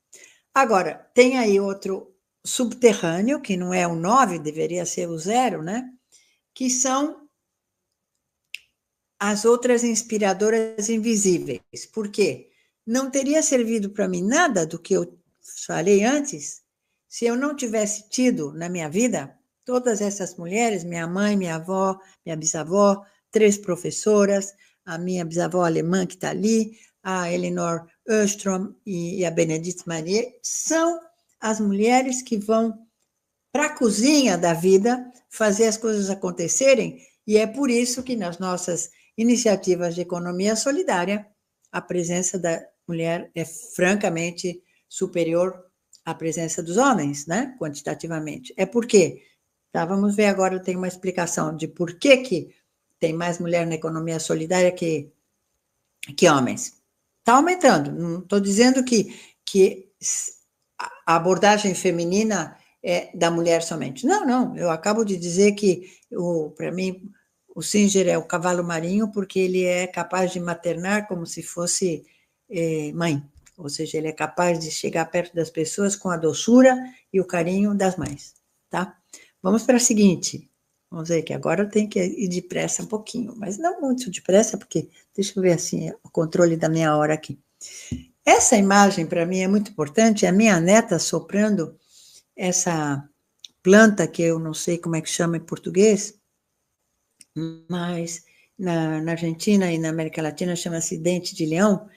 Agora, tem aí outro subterrâneo, que não é o 9, deveria ser o 0, né? Que são as outras inspiradoras invisíveis. Por quê? Não teria servido para mim nada do que eu falei antes se eu não tivesse tido na minha vida todas essas mulheres, minha mãe, minha avó, minha bisavó, 3 professoras, a minha bisavó alemã que está ali, a Elinor Ostrom e a Benedite Marie, são as mulheres que vão para a cozinha da vida fazer as coisas acontecerem, e é por isso que nas nossas iniciativas de economia solidária, a presença da mulher é francamente superior à presença dos homens, né? Quantitativamente. É por quê? Tá, vamos ver agora, tem uma explicação de por que tem mais mulher na economia solidária que homens. Está aumentando, não estou dizendo que a abordagem feminina é da mulher somente. Não, eu acabo de dizer que, para mim, o Singer é o cavalo marinho porque ele é capaz de maternar como se fosse mãe, ou seja, ele é capaz de chegar perto das pessoas com a doçura e o carinho das mães, tá? Vamos para a seguinte, vamos ver que agora tem que ir depressa um pouquinho, mas não muito depressa, porque deixa eu ver assim, o controle da minha hora aqui. Essa imagem para mim é muito importante, é a minha neta soprando essa planta que eu não sei como é que chama em português, mas na Argentina e na América Latina chama-se dente de leão,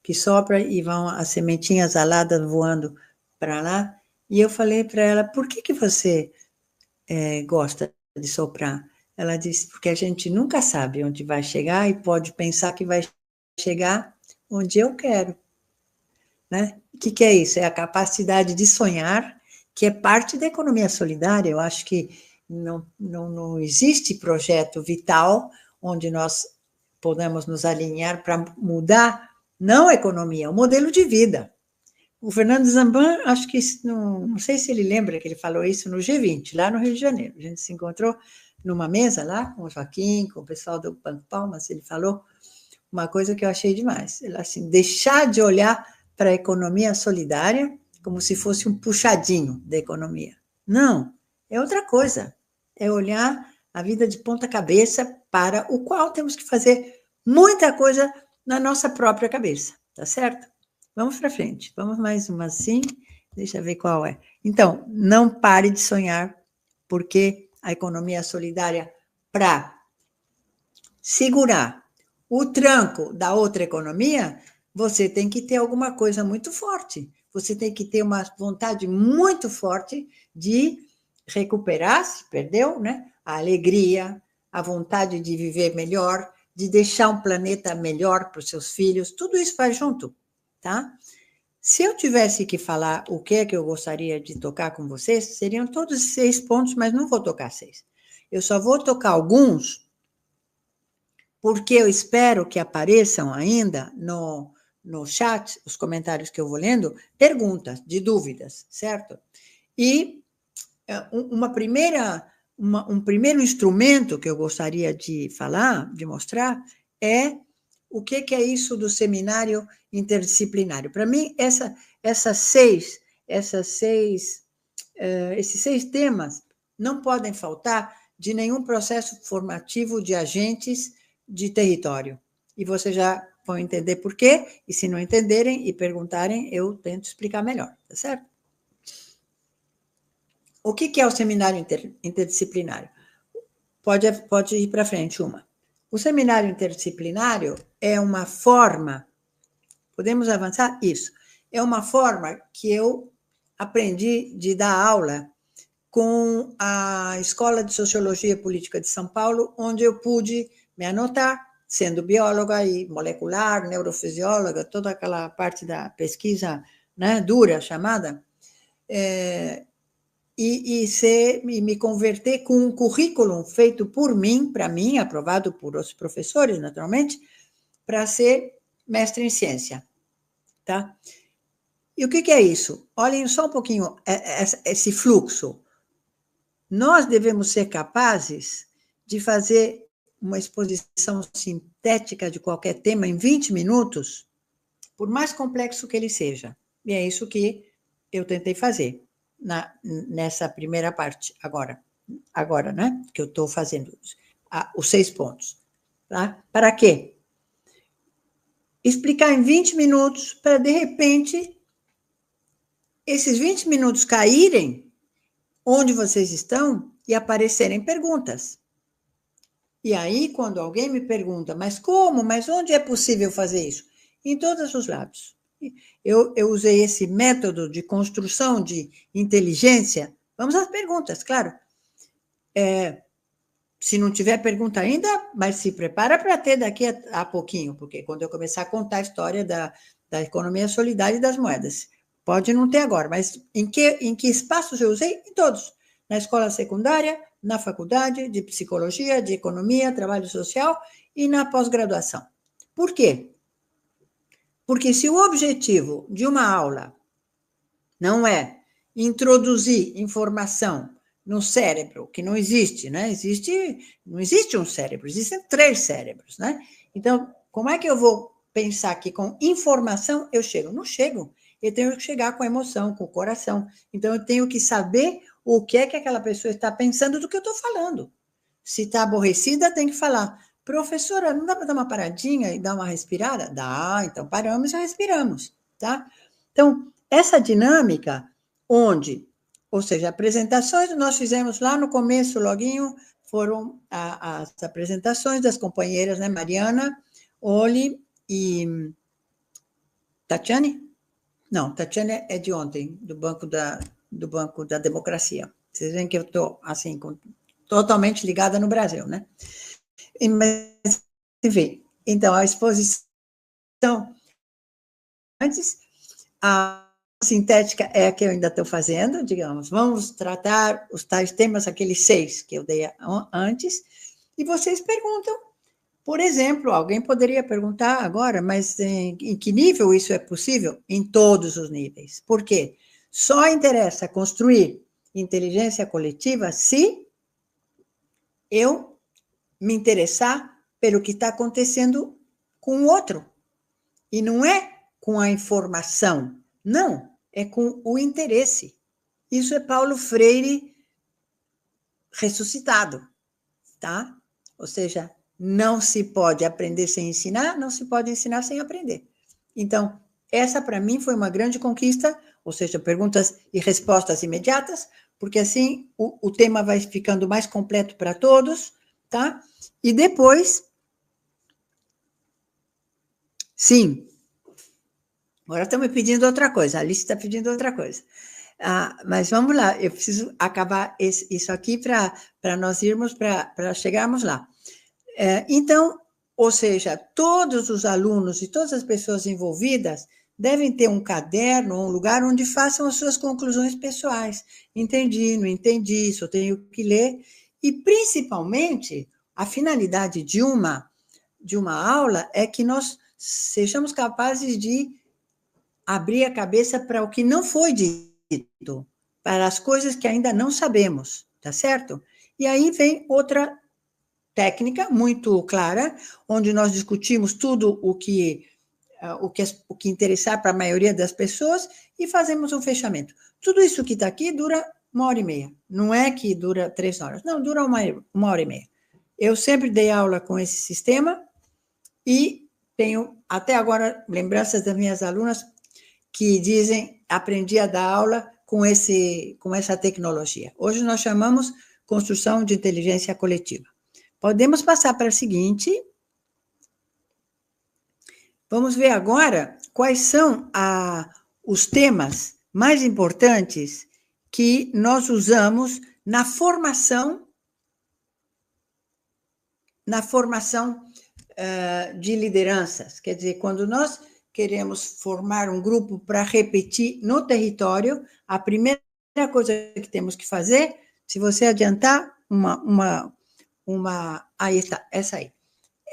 que sopra e vão as sementinhas aladas voando para lá. E eu falei para ela, por que você gosta de soprar? Ela disse, porque a gente nunca sabe onde vai chegar e pode pensar que vai chegar onde eu quero. Né? O que é isso? É a capacidade de sonhar, que é parte da economia solidária. Eu acho que não existe projeto vital onde nós podemos nos alinhar para mudar, não a economia, o modelo de vida. O Fernando Zamban, acho que, não sei se ele lembra que ele falou isso no G20, lá no Rio de Janeiro. A gente se encontrou numa mesa lá, com o Joaquim, com o pessoal do Banco Palmas, ele falou uma coisa que eu achei demais. Ele assim, deixar de olhar para a economia solidária como se fosse um puxadinho da economia. Não, é outra coisa. É olhar a vida de ponta cabeça, para o qual temos que fazer muita coisa na nossa própria cabeça, tá certo? Vamos para frente. Vamos mais uma assim, deixa eu ver qual é. Então, não pare de sonhar, porque a economia solidária, para segurar o tranco da outra economia, você tem que ter alguma coisa muito forte. Você tem que ter uma vontade muito forte de recuperar, se perdeu, né? A alegria, a vontade de viver melhor, de deixar um planeta melhor para os seus filhos, tudo isso vai junto, tá? Se eu tivesse que falar o que é que eu gostaria de tocar com vocês, seriam todos 6 pontos, mas não vou tocar 6. Eu só vou tocar alguns, porque eu espero que apareçam ainda no chat, os comentários que eu vou lendo, perguntas de dúvidas, certo? E um primeiro instrumento que eu gostaria de falar, de mostrar, é o que é isso do seminário interdisciplinário. Para mim, esses 6 temas não podem faltar de nenhum processo formativo de agentes de território. E vocês já vão entender por quê, e se não entenderem e perguntarem, eu tento explicar melhor, tá certo? O que é o seminário interdisciplinário? Pode ir para frente uma. O seminário interdisciplinário é uma forma, podemos avançar? Isso. É uma forma que eu aprendi de dar aula com a Escola de Sociologia Política de São Paulo, onde eu pude me anotar, sendo bióloga e molecular, neurofisióloga, toda aquela parte da pesquisa, né, dura chamada, e me converter com um currículo feito por mim, para mim, aprovado por outros professores, naturalmente, para ser mestre em ciência, tá? E o que é isso? Olhem só um pouquinho esse fluxo. Nós devemos ser capazes de fazer uma exposição sintética de qualquer tema em 20 minutos, por mais complexo que ele seja. E é isso que eu tentei fazer nessa primeira parte, agora, né? Que eu estou fazendo os 6 pontos. Tá? Para quê? Explicar em 20 minutos para, de repente, esses 20 minutos caírem onde vocês estão e aparecerem perguntas. E aí, quando alguém me pergunta, mas como? Mas onde é possível fazer isso? Em todos os lados. Eu usei esse método de construção de inteligência. Vamos às perguntas, claro. Se não tiver pergunta ainda, mas se prepara para ter daqui a pouquinho, porque quando eu começar a contar a história da economia solidária e das moedas, pode não ter agora, mas em que espaços eu usei? Em todos. Na escola secundária, na faculdade de psicologia, de economia, trabalho social e na pós-graduação. Por quê? Porque se o objetivo de uma aula não é introduzir informação no cérebro, que não existe, né? Não existe um cérebro, existem 3 cérebros, né? Então, como é que eu vou pensar que com informação eu chego? Não chego. Eu tenho que chegar com a emoção, com o coração. Então, eu tenho que saber o que é que aquela pessoa está pensando do que eu estou falando. Se está aborrecida, tem que falar, professora, não dá para dar uma paradinha e dar uma respirada? Dá, então paramos e respiramos, tá? Então, essa dinâmica ou seja, apresentações, nós fizemos lá no começo, loguinho, foram as apresentações das companheiras, né? Mariana, Oli e Tatiane? Não, Tatiane é de ontem, do Banco da Democracia. Vocês veem que eu estou, assim, totalmente ligada no Brasil, né? Mas, enfim, então, a exposição antes, a sintética é a que eu ainda estou fazendo, digamos, vamos tratar os tais temas, aqueles 6 que eu dei antes, e vocês perguntam, por exemplo, alguém poderia perguntar agora, mas em que nível isso é possível? Em todos os níveis. Por quê? Só interessa construir inteligência coletiva se eu me interessar pelo que está acontecendo com o outro. E não é com a informação, não, é com o interesse. Isso é Paulo Freire ressuscitado, tá? Ou seja, não se pode aprender sem ensinar, não se pode ensinar sem aprender. Então, essa para mim foi uma grande conquista, ou seja, perguntas e respostas imediatas, porque assim o tema vai ficando mais completo para todos, tá? E depois, sim, agora estão me pedindo outra coisa, a Alice está pedindo outra coisa. Mas vamos lá, eu preciso acabar isso aqui para nós irmos, para chegarmos lá. Então, ou seja, todos os alunos e todas as pessoas envolvidas devem ter um caderno, um lugar onde façam as suas conclusões pessoais. Entendi, não entendi, só tenho que ler. E, principalmente, a finalidade de uma aula é que nós sejamos capazes de abrir a cabeça para o que não foi dito, para as coisas que ainda não sabemos, tá certo? E aí vem outra técnica muito clara, onde nós discutimos tudo o que interessar para a maioria das pessoas e fazemos um fechamento. Tudo isso que está aqui dura 1h30, não é que dura 3 horas, não, dura 1h30. Eu sempre dei aula com esse sistema e tenho até agora lembranças das minhas alunas que dizem, aprendi a dar aula com essa tecnologia. Hoje nós chamamos construção de inteligência coletiva. Podemos passar para a seguinte. Vamos ver agora quais são os temas mais importantes que nós usamos na formação de lideranças. Quer dizer, quando nós queremos formar um grupo para repetir no território, a primeira coisa que temos que fazer, se você adiantar, aí está, essa aí.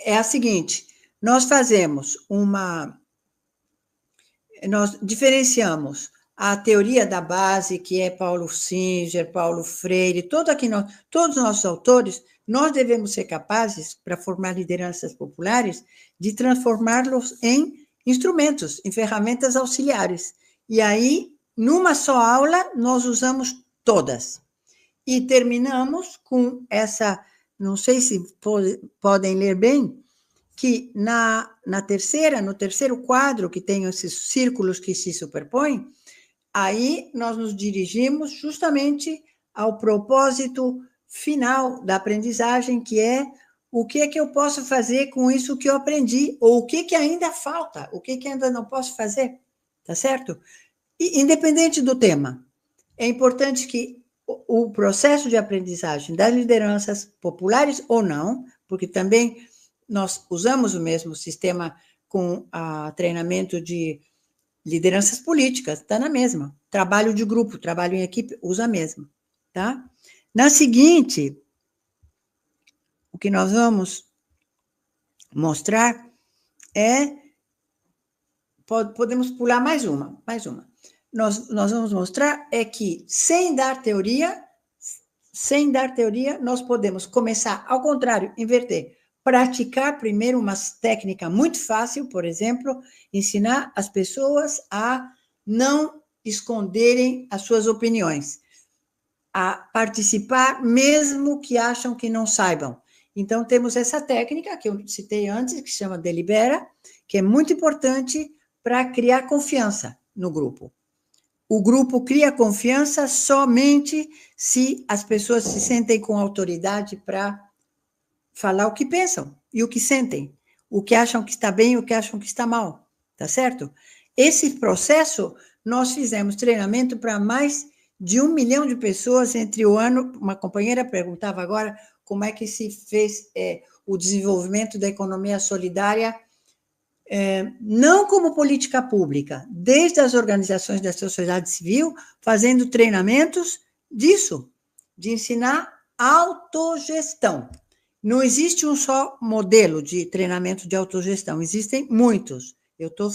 É a seguinte, nós diferenciamos a teoria da base, que é Paulo Singer, Paulo Freire, todos os nossos autores, nós devemos ser capazes, para formar lideranças populares, de transformá-los em instrumentos, em ferramentas auxiliares. E aí, numa só aula, nós usamos todas. E terminamos com essa, não sei se podem ler bem, que no terceiro quadro, que tem esses círculos que se superpõem, aí nós nos dirigimos justamente ao propósito final da aprendizagem, que é o que é que eu posso fazer com isso que eu aprendi, ou o que é que ainda falta, o que é que ainda não posso fazer, tá certo? E, independente do tema, é importante que o processo de aprendizagem das lideranças populares ou não, porque também nós usamos o mesmo sistema com treinamento de lideranças políticas, está na mesma. Trabalho de grupo, trabalho em equipe, usa a mesma, tá? Na seguinte, o que nós vamos mostrar é... Podemos pular mais uma. Nós vamos mostrar é que, sem dar teoria, nós podemos começar, ao contrário, inverter. Praticar primeiro uma técnica muito fácil, por exemplo, ensinar as pessoas a não esconderem as suas opiniões, a participar mesmo que acham que não saibam. Então, temos essa técnica que eu citei antes, que se chama Delibera, que é muito importante para criar confiança no grupo. O grupo cria confiança somente se as pessoas se sentem com autoridade para falar o que pensam e o que sentem, o que acham que está bem e o que acham que está mal, tá certo? Esse processo, nós fizemos treinamento para mais de 1 milhão de pessoas entre o ano. Uma companheira perguntava agora como é que se fez o desenvolvimento da economia solidária, não como política pública, desde as organizações da sociedade civil, fazendo treinamentos disso, de ensinar autogestão. Não existe um só modelo de treinamento de autogestão, existem muitos. Eu estou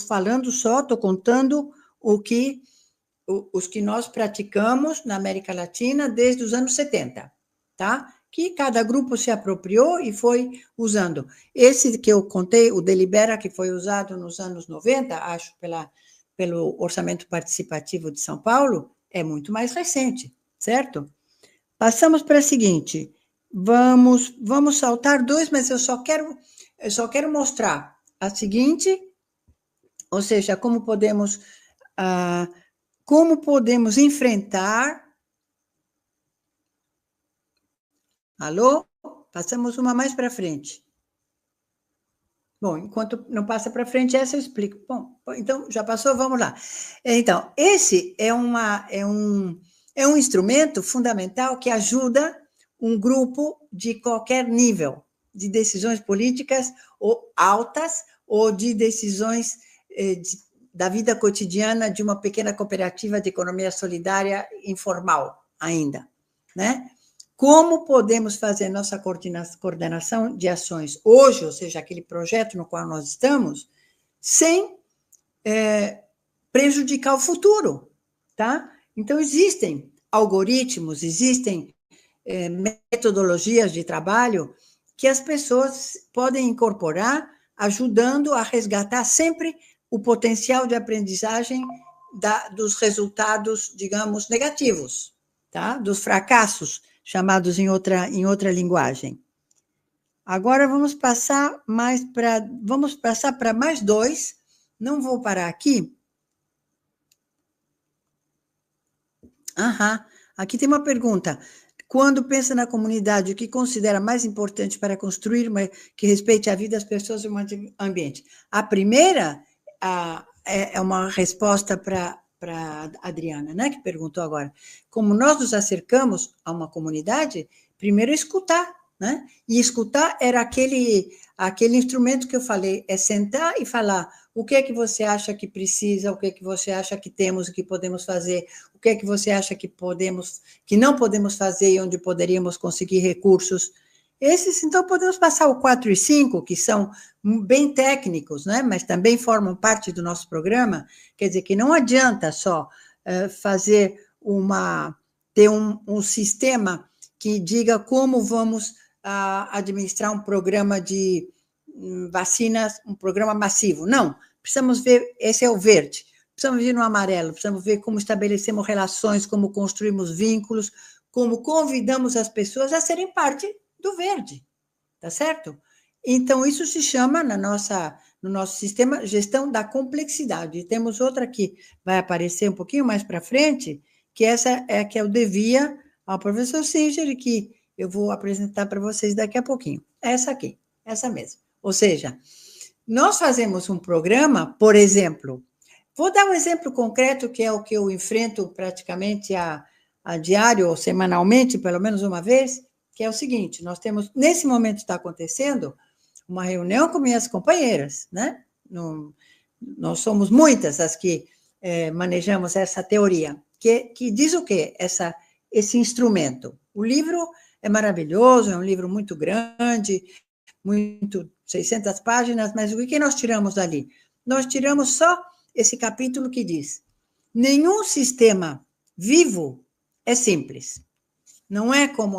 contando os que nós praticamos na América Latina desde os anos 70, tá? Que cada grupo se apropriou e foi usando. Esse que eu contei, o Delibera, que foi usado nos anos 90, acho, pelo Orçamento Participativo de São Paulo, é muito mais recente, certo? Passamos para a seguinte, vamos saltar 2, mas eu só quero mostrar a seguinte, ou seja, como podemos enfrentar... Alô? Passamos uma mais para frente. Bom, enquanto não passa para frente, essa eu explico. Bom, então, já passou, vamos lá. Então, esse é um instrumento fundamental que ajuda um grupo de qualquer nível, de decisões políticas ou altas, ou de decisões da vida cotidiana de uma pequena cooperativa de economia solidária informal ainda, né? Como podemos fazer nossa coordenação de ações hoje, ou seja, aquele projeto no qual nós estamos, sem prejudicar o futuro, tá? Então, existem algoritmos, existem metodologias de trabalho que as pessoas podem incorporar, ajudando a resgatar sempre o potencial de aprendizagem dos resultados, digamos, negativos, tá? Dos fracassos, chamados em outra linguagem. Agora vamos passar para mais 2. Não vou parar aqui. Aqui tem uma pergunta. Quando pensa na comunidade, o que considera mais importante para construir que respeite a vida das pessoas e o ambiente? A primeira é uma resposta para a Adriana, né, que perguntou agora. Como nós nos acercamos a uma comunidade, primeiro escutar, né? E escutar era aquele instrumento que eu falei, é sentar e falar O que é que você acha que precisa? O que é que você acha que temos e que podemos fazer? O que é que você acha que não podemos fazer e onde poderíamos conseguir recursos? Esses, então, podemos passar o 4 e 5, que são bem técnicos, né? Mas também formam parte do nosso programa. Quer dizer, que não adianta só ter um sistema que diga como vamos administrar um programa de vacinas, um programa massivo. Não, precisamos ver, esse é o verde, precisamos ver no amarelo, precisamos ver como estabelecemos relações, como construímos vínculos, como convidamos as pessoas a serem parte do verde, tá certo? Então, isso se chama, no nosso sistema, gestão da complexidade. E temos outra que vai aparecer um pouquinho mais para frente, que essa é a que eu devia ao professor Singer, e que eu vou apresentar para vocês daqui a pouquinho. Essa aqui, essa mesma. Ou seja, nós fazemos um programa, por exemplo, vou dar um exemplo concreto, que é o que eu enfrento praticamente a diário ou semanalmente, pelo menos uma vez, que é o seguinte: nós temos, nesse momento está acontecendo, uma reunião com minhas companheiras, né? Nós somos muitas as que manejamos essa teoria, que diz o quê? Esse instrumento. O livro é maravilhoso, é um livro muito grande, 600 páginas, mas o que nós tiramos dali? Nós tiramos só esse capítulo que diz: nenhum sistema vivo é simples. Não é como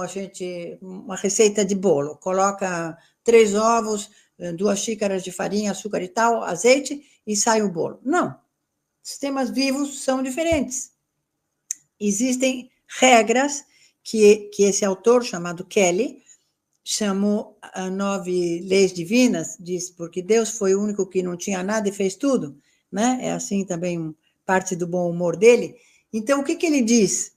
uma receita de bolo, coloca 3 ovos, 2 xícaras de farinha, açúcar e tal, azeite, e sai o bolo. Não. Sistemas vivos são diferentes. Existem regras que esse autor, chamado Kelly, chamou 9 leis divinas, diz, porque Deus foi o único que não tinha nada e fez tudo, né? É assim também parte do bom humor dele. Então, o que ele diz?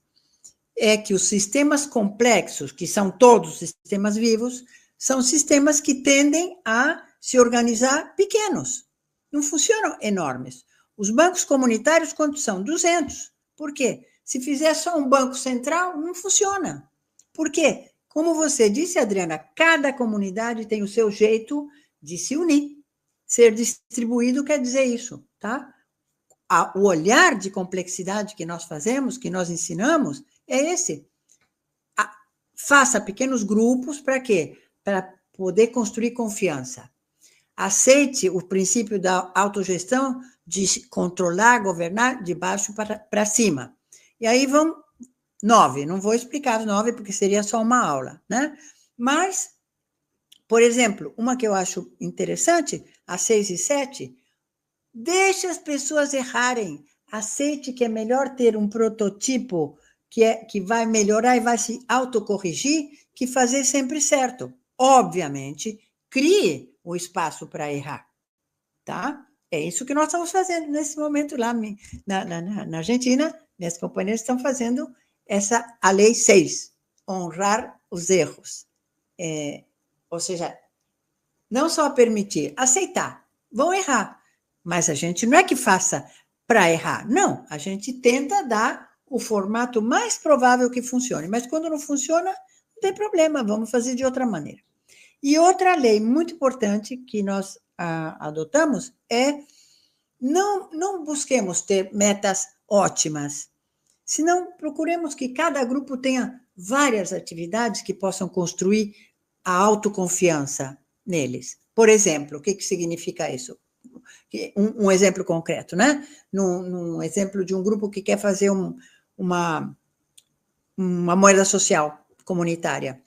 É que os sistemas complexos, que são todos sistemas vivos, são sistemas que tendem a se organizar pequenos, não funcionam enormes. Os bancos comunitários, quantos são? 200. Por quê? Se fizer só um banco central, não funciona. Por quê? Como você disse, Adriana, cada comunidade tem o seu jeito de se unir. Ser distribuído quer dizer isso, tá? O olhar de complexidade que nós fazemos, que nós ensinamos, é esse. Faça pequenos grupos para quê? Para poder construir confiança. Aceite o princípio da autogestão de controlar, governar de baixo para cima. E aí vão 9. Não vou explicar as 9, porque seria só uma aula, né? Mas, por exemplo, uma que eu acho interessante, a 6 e 7, deixe as pessoas errarem. Aceite que é melhor ter um prototipo que vai melhorar e vai se autocorrigir, que fazer sempre certo. Obviamente, crie o espaço para errar, tá? É isso que nós estamos fazendo nesse momento lá na Argentina. Minhas companheiras estão fazendo a lei 6, honrar os erros. Ou seja, não só permitir, aceitar, vão errar, mas a gente não é que faça para errar, não, a gente tenta dar o formato mais provável que funcione, mas quando não funciona, não tem problema, vamos fazer de outra maneira. E outra lei muito importante que nós adotamos é não busquemos ter metas ótimas, senão procuremos que cada grupo tenha várias atividades que possam construir a autoconfiança neles. Por exemplo, o que significa isso? Um exemplo concreto, né? Num exemplo de um grupo que quer fazer uma moeda social comunitária.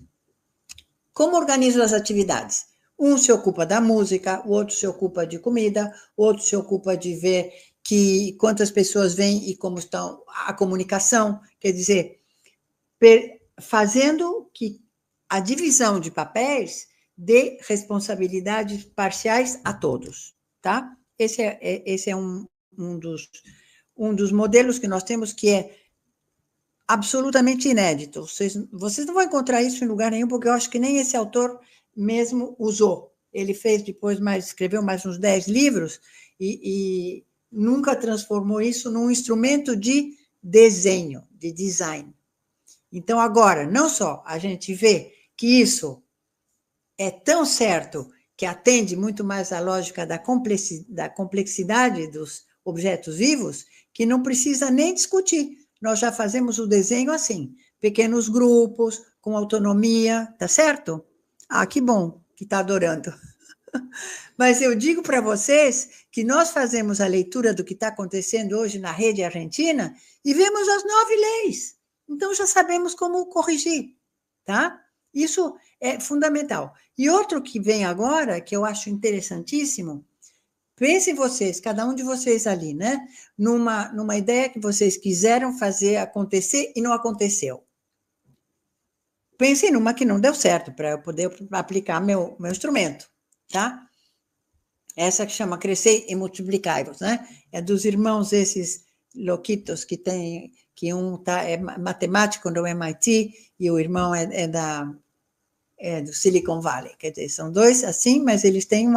Como organizam as atividades? Um se ocupa da música, o outro se ocupa de comida, o outro se ocupa de ver quantas pessoas vêm e como estão a comunicação. Quer dizer, fazendo que a divisão de papéis dê responsabilidades parciais a todos, tá? Esse é um dos modelos que nós temos, que é absolutamente inédito. Vocês não vão encontrar isso em lugar nenhum, porque eu acho que nem esse autor mesmo usou. Ele escreveu mais uns 10 livros e nunca transformou isso num instrumento de desenho, de design. Então, agora, não só a gente vê que isso é tão certo que atende muito mais à lógica da complexidade dos objetos vivos, que não precisa nem discutir. Nós já fazemos o desenho assim, pequenos grupos, com autonomia, tá certo? Ah, que bom que está adorando. Mas eu digo para vocês que nós fazemos a leitura do que está acontecendo hoje na rede argentina e vemos as 9 leis. Então, já sabemos como corrigir, tá? Isso é fundamental. E outro que vem agora, que eu acho interessantíssimo, pensem vocês, cada um de vocês ali, né? Numa ideia que vocês quiseram fazer acontecer e não aconteceu. Pensem numa que não deu certo, para eu poder aplicar meu instrumento, tá? Essa que chama Crescer e Multiplicai-vos, né? É dos irmãos esses louquitos que tem, que um é matemático no MIT e o irmão é do Silicon Valley. Quer dizer, são dois assim, mas eles têm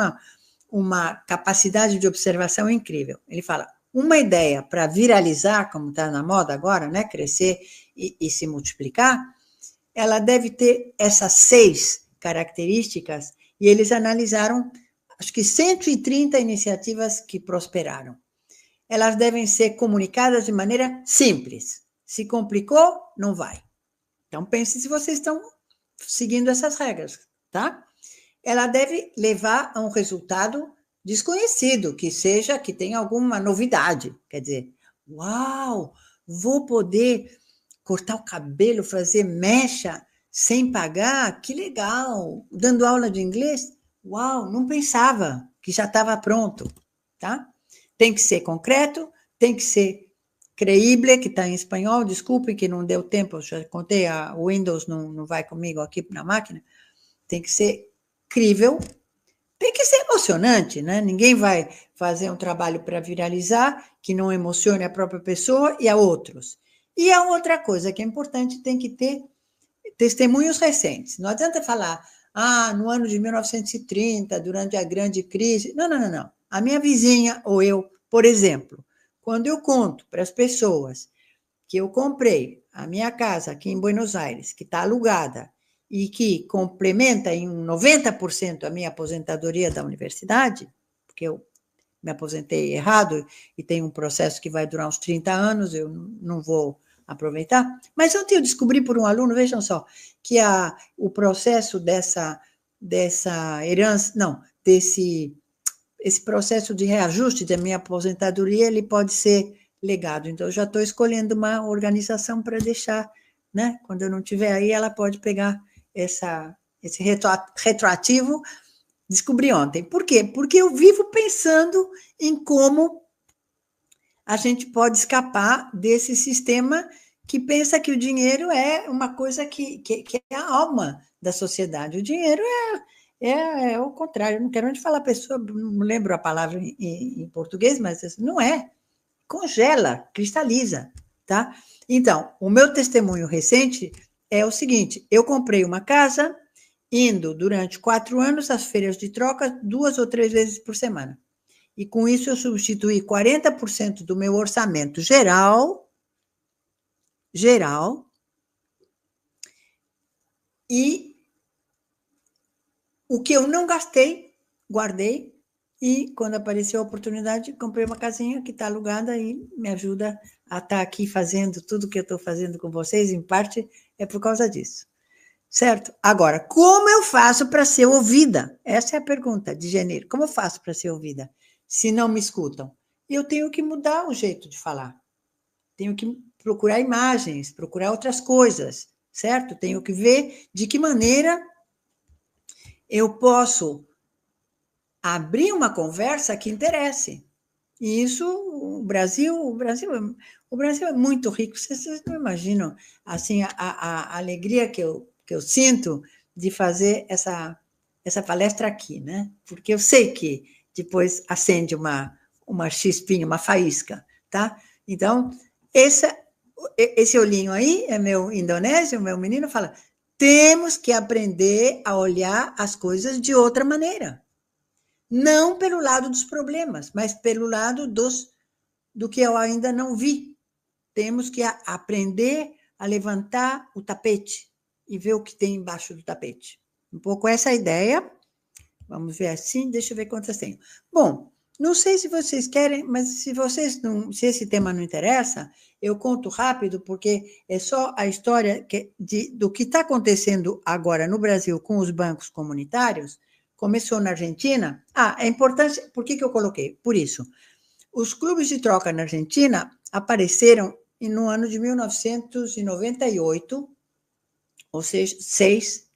uma capacidade de observação incrível. Ele fala, uma ideia para viralizar, como está na moda agora, né? Crescer e se multiplicar, ela deve ter essas 6 características, e eles analisaram, acho que 130 iniciativas que prosperaram. Elas devem ser comunicadas de maneira simples. Se complicou, não vai. Então, pense se vocês estão seguindo essas regras, tá? Ela deve levar a um resultado desconhecido, que tenha alguma novidade. Quer dizer, uau, vou poder cortar o cabelo, fazer mecha sem pagar, que legal. Dando aula de inglês, uau, não pensava que já estava pronto, tá? Tem que ser concreto, tem que ser creíble, que está em espanhol, desculpe que não deu tempo, eu já contei, a Windows não vai comigo aqui na máquina, tem que ser crível, tem que ser emocionante, né? Ninguém vai fazer um trabalho para viralizar que não emocione a própria pessoa e a outros. E a outra coisa que é importante, tem que ter testemunhos recentes. Não adianta falar, no ano de 1930, durante a grande crise. Não. A minha vizinha ou eu, por exemplo, quando eu conto para as pessoas que eu comprei a minha casa aqui em Buenos Aires, que está alugada e que complementa em 90% a minha aposentadoria da universidade, porque eu me aposentei errado e tem um processo que vai durar uns 30 anos, eu não vou aproveitar. Mas ontem eu descobri por um aluno, vejam só, que o processo dessa herança, esse processo de reajuste da minha aposentadoria, ele pode ser legado. Então, eu já estou escolhendo uma organização para deixar, né? Quando eu não estiver aí, ela pode pegar esse retroativo. Descobri ontem. Por quê? Porque eu vivo pensando em como a gente pode escapar desse sistema que pensa que o dinheiro é uma coisa que é a alma da sociedade. O dinheiro é o contrário. Eu não quero onde falar pessoa, não lembro a palavra em português, mas não é. Congela, cristaliza, tá? Então, o meu testemunho recente é o seguinte, eu comprei uma casa indo durante 4 anos às feiras de troca 2 ou 3 vezes por semana. E com isso eu substituí 40% do meu orçamento geral, e o que eu não gastei, guardei, e quando apareceu a oportunidade, comprei uma casinha que está alugada e me ajuda a estar aqui fazendo tudo que eu estou fazendo com vocês, em parte é por causa disso. Certo? Agora, como eu faço para ser ouvida? Essa é a pergunta de janeiro. Como eu faço para ser ouvida? Se não me escutam. Eu tenho que mudar o jeito de falar. Tenho que procurar imagens, procurar outras coisas, certo? Tenho que ver de que maneira eu posso abrir uma conversa que interesse. E isso, o Brasil é muito rico. Vocês não imaginam assim, a alegria que eu sinto de fazer essa palestra aqui, né? Porque eu sei que depois acende uma chispinha, uma faísca, tá? Então, esse olhinho aí é meu indonésio, meu menino fala, temos que aprender a olhar as coisas de outra maneira. Não pelo lado dos problemas, mas pelo lado do que eu ainda não vi. Temos que aprender a levantar o tapete e ver o que tem embaixo do tapete. Um pouco essa ideia. Vamos ver assim, deixa eu ver quantas tenho. Bom, não sei se vocês querem, mas se esse tema não interessa, eu conto rápido, porque é só a história do que está acontecendo agora no Brasil com os bancos comunitários. Começou na Argentina. É importante, por que eu coloquei? Por isso, os clubes de troca na Argentina apareceram no ano de 1998, ou seja, seis,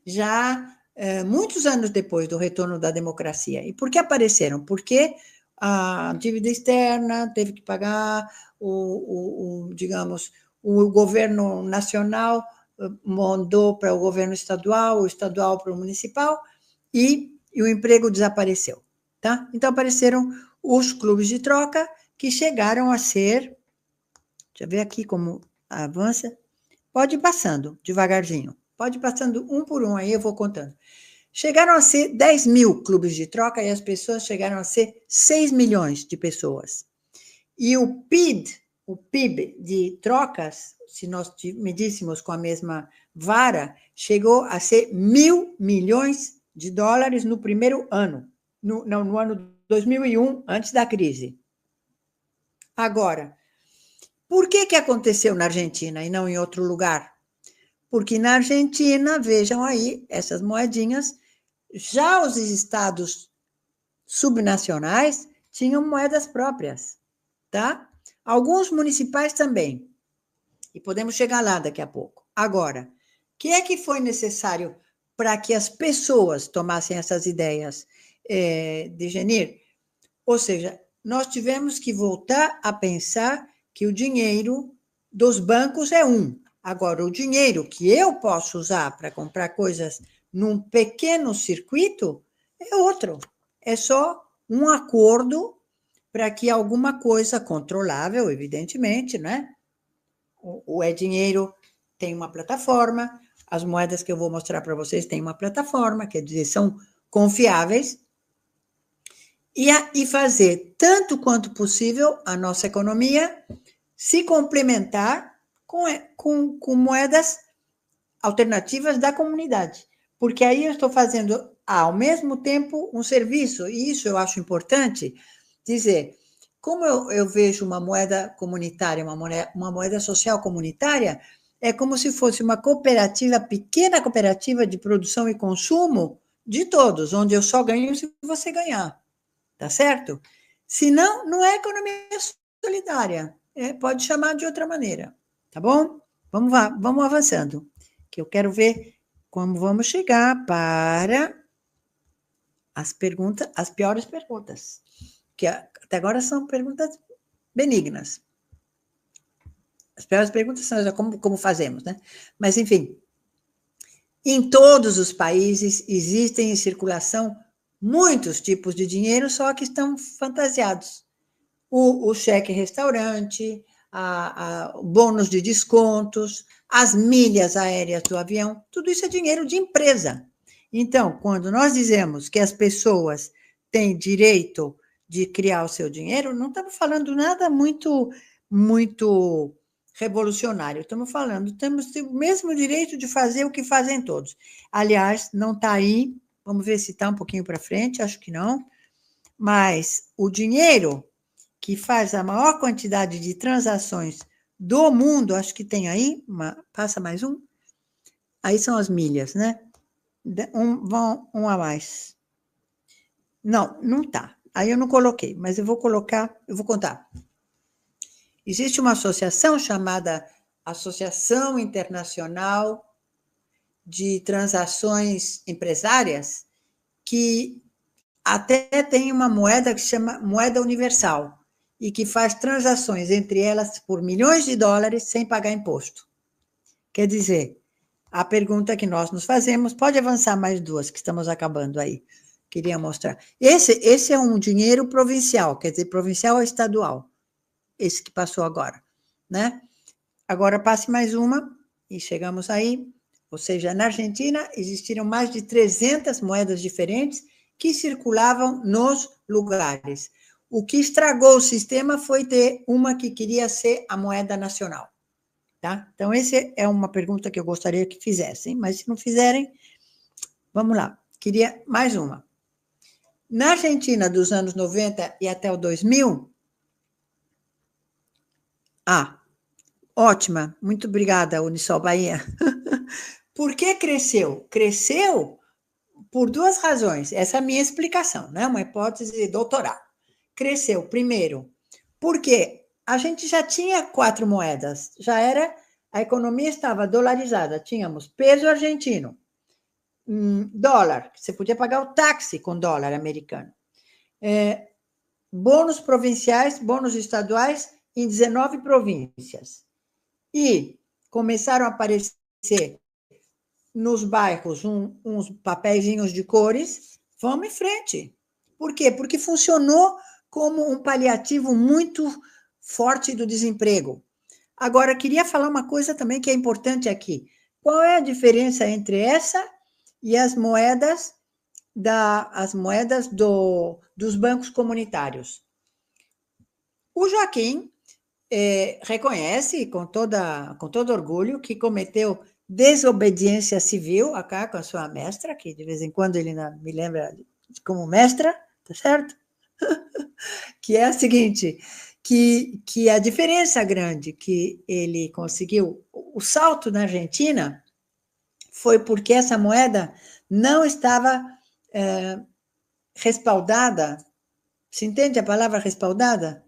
já muitos anos depois do retorno da democracia. E por que apareceram? Porque a dívida externa teve que pagar, digamos, o governo nacional mandou para o governo estadual, o estadual para o municipal, e o emprego desapareceu. Tá? Então, apareceram os clubes de troca que chegaram a ser... Deixa eu ver aqui como avança. Pode ir passando devagarzinho. Pode ir passando um por um, aí eu vou contando. Chegaram a ser 10 mil clubes de troca e as pessoas chegaram a ser 6 milhões de pessoas. E o PIB de trocas, se nós medíssemos com a mesma vara, chegou a ser 1.000 milhões de dólares no primeiro ano. No ano 2001, antes da crise. Agora, por que aconteceu na Argentina e não em outro lugar? Porque na Argentina, vejam aí, essas moedinhas, já os estados subnacionais tinham moedas próprias, tá? Alguns municipais também. E podemos chegar lá daqui a pouco. Agora, o que é que foi necessário para que as pessoas tomassem essas ideias de Genir? Ou seja, nós tivemos que voltar a pensar que o dinheiro dos bancos é um. Agora, o dinheiro que eu posso usar para comprar coisas num pequeno circuito é outro. É só um acordo para que alguma coisa controlável, evidentemente, né? O e-dinheiro tem uma plataforma, as moedas que eu vou mostrar para vocês têm uma plataforma, quer dizer, são confiáveis, e fazer, tanto quanto possível, a nossa economia se complementar com moedas alternativas da comunidade. Porque aí eu estou fazendo, ao mesmo tempo, um serviço, e isso eu acho importante dizer. Como eu vejo uma moeda comunitária, uma moeda social comunitária, é como se fosse uma cooperativa, pequena cooperativa de produção e consumo de todos, onde eu só ganho se você ganhar. Tá certo? Senão, não é economia solidária. Pode chamar de outra maneira. Tá bom? Vamos lá, vamos avançando. Que eu quero ver como vamos chegar para as perguntas, as piores perguntas. Que até agora são perguntas benignas. As piores perguntas são como fazemos, né? Mas, enfim, em todos os países existem em circulação muitos tipos de dinheiro, só que estão fantasiados. O cheque restaurante, o bônus de descontos, as milhas aéreas do avião, tudo isso é dinheiro de empresa. Então, quando nós dizemos que as pessoas têm direito de criar o seu dinheiro, não estamos falando nada muito revolucionário, estamos falando, temos o mesmo direito de fazer o que fazem todos. Aliás, não está aí, vamos ver se está um pouquinho para frente, acho que não, mas o dinheiro que faz a maior quantidade de transações do mundo, acho que tem aí, passa mais um, aí são as milhas, né? Um a mais. Não está. Aí eu não coloquei, mas eu vou contar. Existe uma associação chamada Associação Internacional de Transações Empresárias, que até tem uma moeda que se chama moeda universal, e que faz transações entre elas por milhões de dólares sem pagar imposto. Quer dizer, a pergunta que nós nos fazemos, pode avançar mais duas, que estamos acabando aí, queria mostrar. Esse é um dinheiro provincial, quer dizer, provincial ou estadual, esse que passou agora, né? Agora passe mais uma, e chegamos aí, ou seja, na Argentina existiram mais de 300 moedas diferentes que circulavam nos lugares. O que estragou o sistema foi ter uma que queria ser a moeda nacional. Tá? Então, essa é uma pergunta que eu gostaria que fizessem, mas se não fizerem, vamos lá. queria mais uma. Na Argentina, dos anos 90 e até o 2000... Ótima, muito obrigada, Unisol Bahia. Por que cresceu? Cresceu por duas razões. Essa é a minha explicação, né? Uma hipótese de doutorado. Cresceu, primeiro, porque a gente já tinha 4 moedas, a economia estava dolarizada, tínhamos peso argentino, dólar, você podia pagar o táxi com dólar americano, bônus provinciais, bônus estaduais em 19 províncias. E começaram a aparecer nos bairros uns papeizinhos de cores. Vamos em frente. Por quê? Porque funcionou como um paliativo muito forte do desemprego. Agora, queria falar uma coisa também que é importante aqui. Qual é a diferença entre essa e as moedas dos bancos comunitários? O Joaquim reconhece com todo orgulho que cometeu desobediência civil, acá com a sua mestra, que de vez em quando ele me lembra como mestra, tá certo? Que é a seguinte, que a diferença grande que ele conseguiu, o salto na Argentina, foi porque essa moeda não estava respaldada. Se entende a palavra respaldada?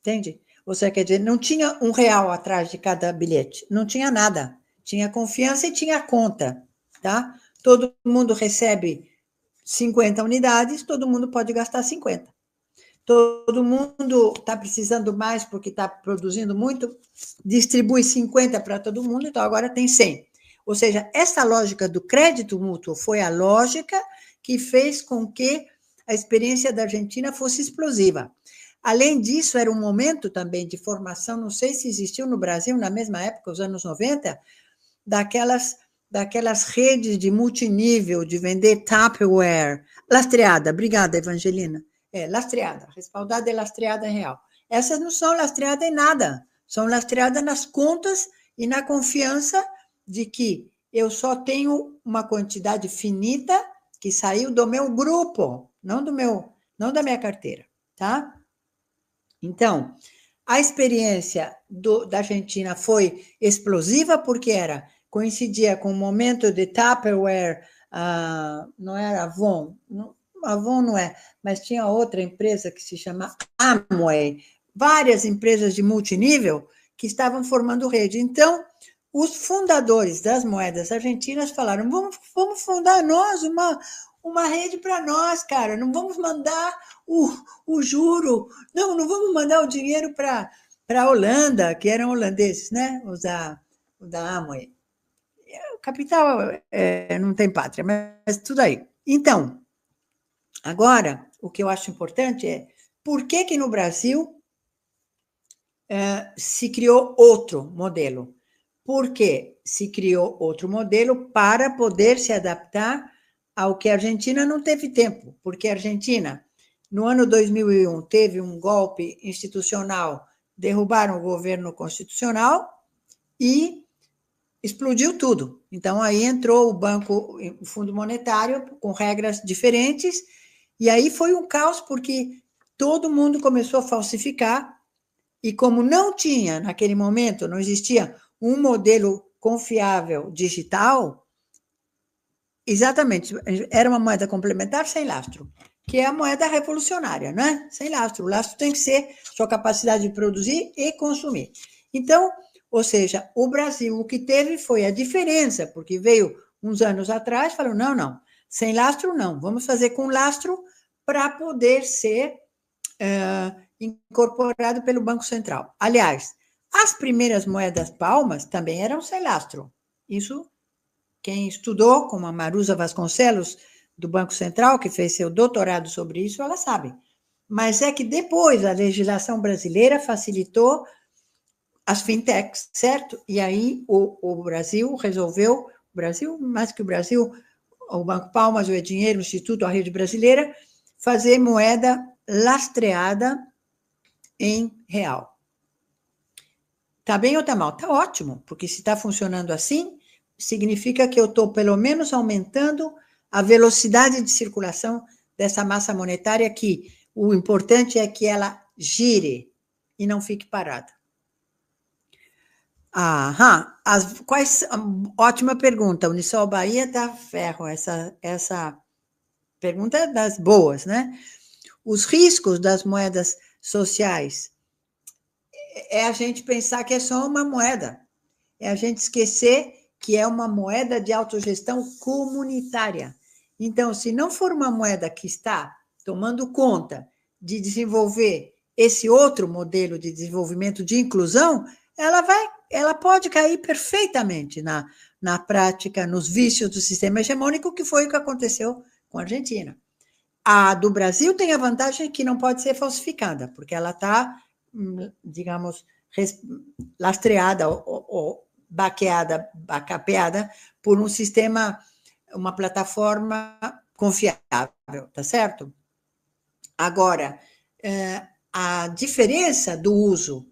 Entende? Ou seja, quer dizer, não tinha R$1 atrás de cada bilhete, não tinha nada. Tinha confiança e tinha conta, tá? Todo mundo recebe 50 unidades, todo mundo pode gastar 50. Todo mundo está precisando mais porque está produzindo muito, distribui 50 para todo mundo, então agora tem 100. Ou seja, essa lógica do crédito mútuo foi a lógica que fez com que a experiência da Argentina fosse explosiva. Além disso, era um momento também de formação, não sei se existiu no Brasil na mesma época, os anos 90, daquelas redes de multinível, de vender Tupperware, lastreada, obrigada, Evangelina, lastreada, respaldada e lastreada real. Essas não são lastreadas em nada, são lastreadas nas contas e na confiança de que eu só tenho uma quantidade finita que saiu do meu grupo, não da minha carteira, tá? Então, a experiência da Argentina foi explosiva porque coincidia com o momento de Tupperware, não era Avon, Avon não é, mas tinha outra empresa que se chama Amway, várias empresas de multinível que estavam formando rede. Então, os fundadores das moedas argentinas falaram, vamos fundar nós uma rede para nós, cara, não vamos mandar o juro, não vamos mandar o dinheiro para a Holanda, que eram holandeses, né? O da Amway. O capital não tem pátria, mas tudo aí. Então, agora, o que eu acho importante é por que no Brasil se criou outro modelo? Porque se criou outro modelo para poder se adaptar ao que a Argentina não teve tempo, porque a Argentina, no ano 2001, teve um golpe institucional, derrubaram o governo constitucional e explodiu tudo. Então, aí entrou o Fundo Monetário com regras diferentes, e aí foi um caos, porque todo mundo começou a falsificar, e como não tinha, naquele momento, não existia um modelo confiável digital, exatamente, era uma moeda complementar sem lastro, que é a moeda revolucionária, né? Sem lastro. O lastro tem que ser sua capacidade de produzir e consumir. Então, ou seja, o Brasil, o que teve foi a diferença, porque veio uns anos atrás, falou, não, sem lastro não, vamos fazer com lastro para poder ser incorporado pelo Banco Central. Aliás, as primeiras moedas palmas também eram sem lastro. Isso, quem estudou, como a Marusa Vasconcelos, do Banco Central, que fez seu doutorado sobre isso, ela sabe. Mas é que depois a legislação brasileira facilitou as fintechs, certo? E aí o Brasil resolveu, mais que o Brasil, o Banco Palmas, o E-Dinheiro, o Instituto, a Rede Brasileira, fazer moeda lastreada em real. Tá bem ou tá mal? Tá ótimo, porque se está funcionando assim, significa que eu estou, pelo menos, aumentando a velocidade de circulação dessa massa monetária, que o importante é que ela gire e não fique parada. Ótima pergunta. Unisol Bahia dá ferro. Essa pergunta é das boas, né? Os riscos das moedas sociais é a gente pensar que é só uma moeda. É a gente esquecer que é uma moeda de autogestão comunitária. Então, se não for uma moeda que está tomando conta de desenvolver esse outro modelo de desenvolvimento de inclusão, ela pode cair perfeitamente na prática, nos vícios do sistema hegemônico, que foi o que aconteceu com a Argentina. A do Brasil tem a vantagem que não pode ser falsificada, porque ela está, digamos, lastreada ou bacapeada por um sistema, uma plataforma confiável, tá certo? Agora, a diferença do uso,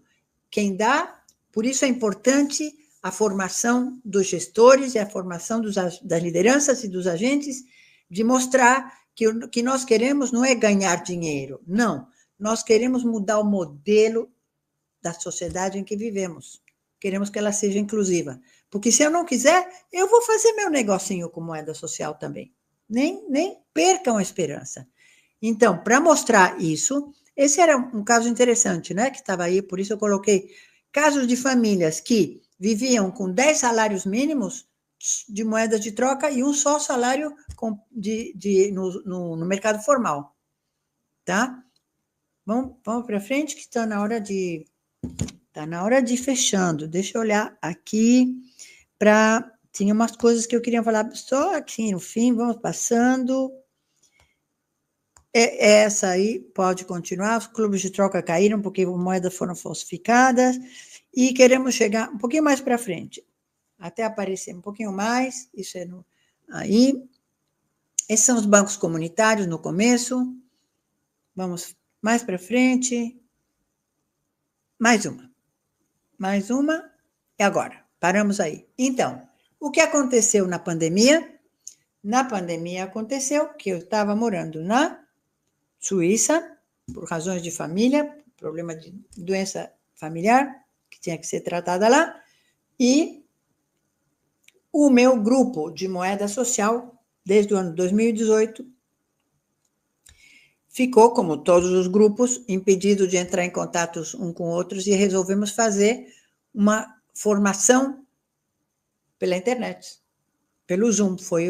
quem dá, por isso é importante a formação dos gestores e a formação das lideranças e dos agentes, de mostrar que o que nós queremos não é ganhar dinheiro, não. Nós queremos mudar o modelo da sociedade em que vivemos. Queremos que ela seja inclusiva. Porque se eu não quiser, eu vou fazer meu negocinho com moeda social também. Nem percam a esperança. Então, para mostrar isso, esse era um caso interessante, né? Que estava aí, por isso eu coloquei casos de famílias que viviam com 10 salários mínimos de moeda de troca e um só salário no mercado formal. Tá? Vamos para frente, que está na hora de... Está na hora de ir fechando. Deixa eu olhar aqui para... Tinha umas coisas que eu queria falar só aqui no fim, vamos passando. Essa aí pode continuar. Os clubes de troca caíram porque as moedas foram falsificadas e queremos chegar um pouquinho mais para frente, até aparecer um pouquinho mais. Isso é aí. Esses são os bancos comunitários no começo. Vamos mais para frente. Mais uma. E agora? Paramos aí. Então, o que aconteceu na pandemia? Na pandemia aconteceu que eu estava morando na Suíça, por razões de família, problema de doença familiar, que tinha que ser tratada lá, e o meu grupo de moeda social, desde o ano 2018, ficou, como todos os grupos, impedido de entrar em contatos um com outros e resolvemos fazer uma formação pela internet, pelo Zoom, foi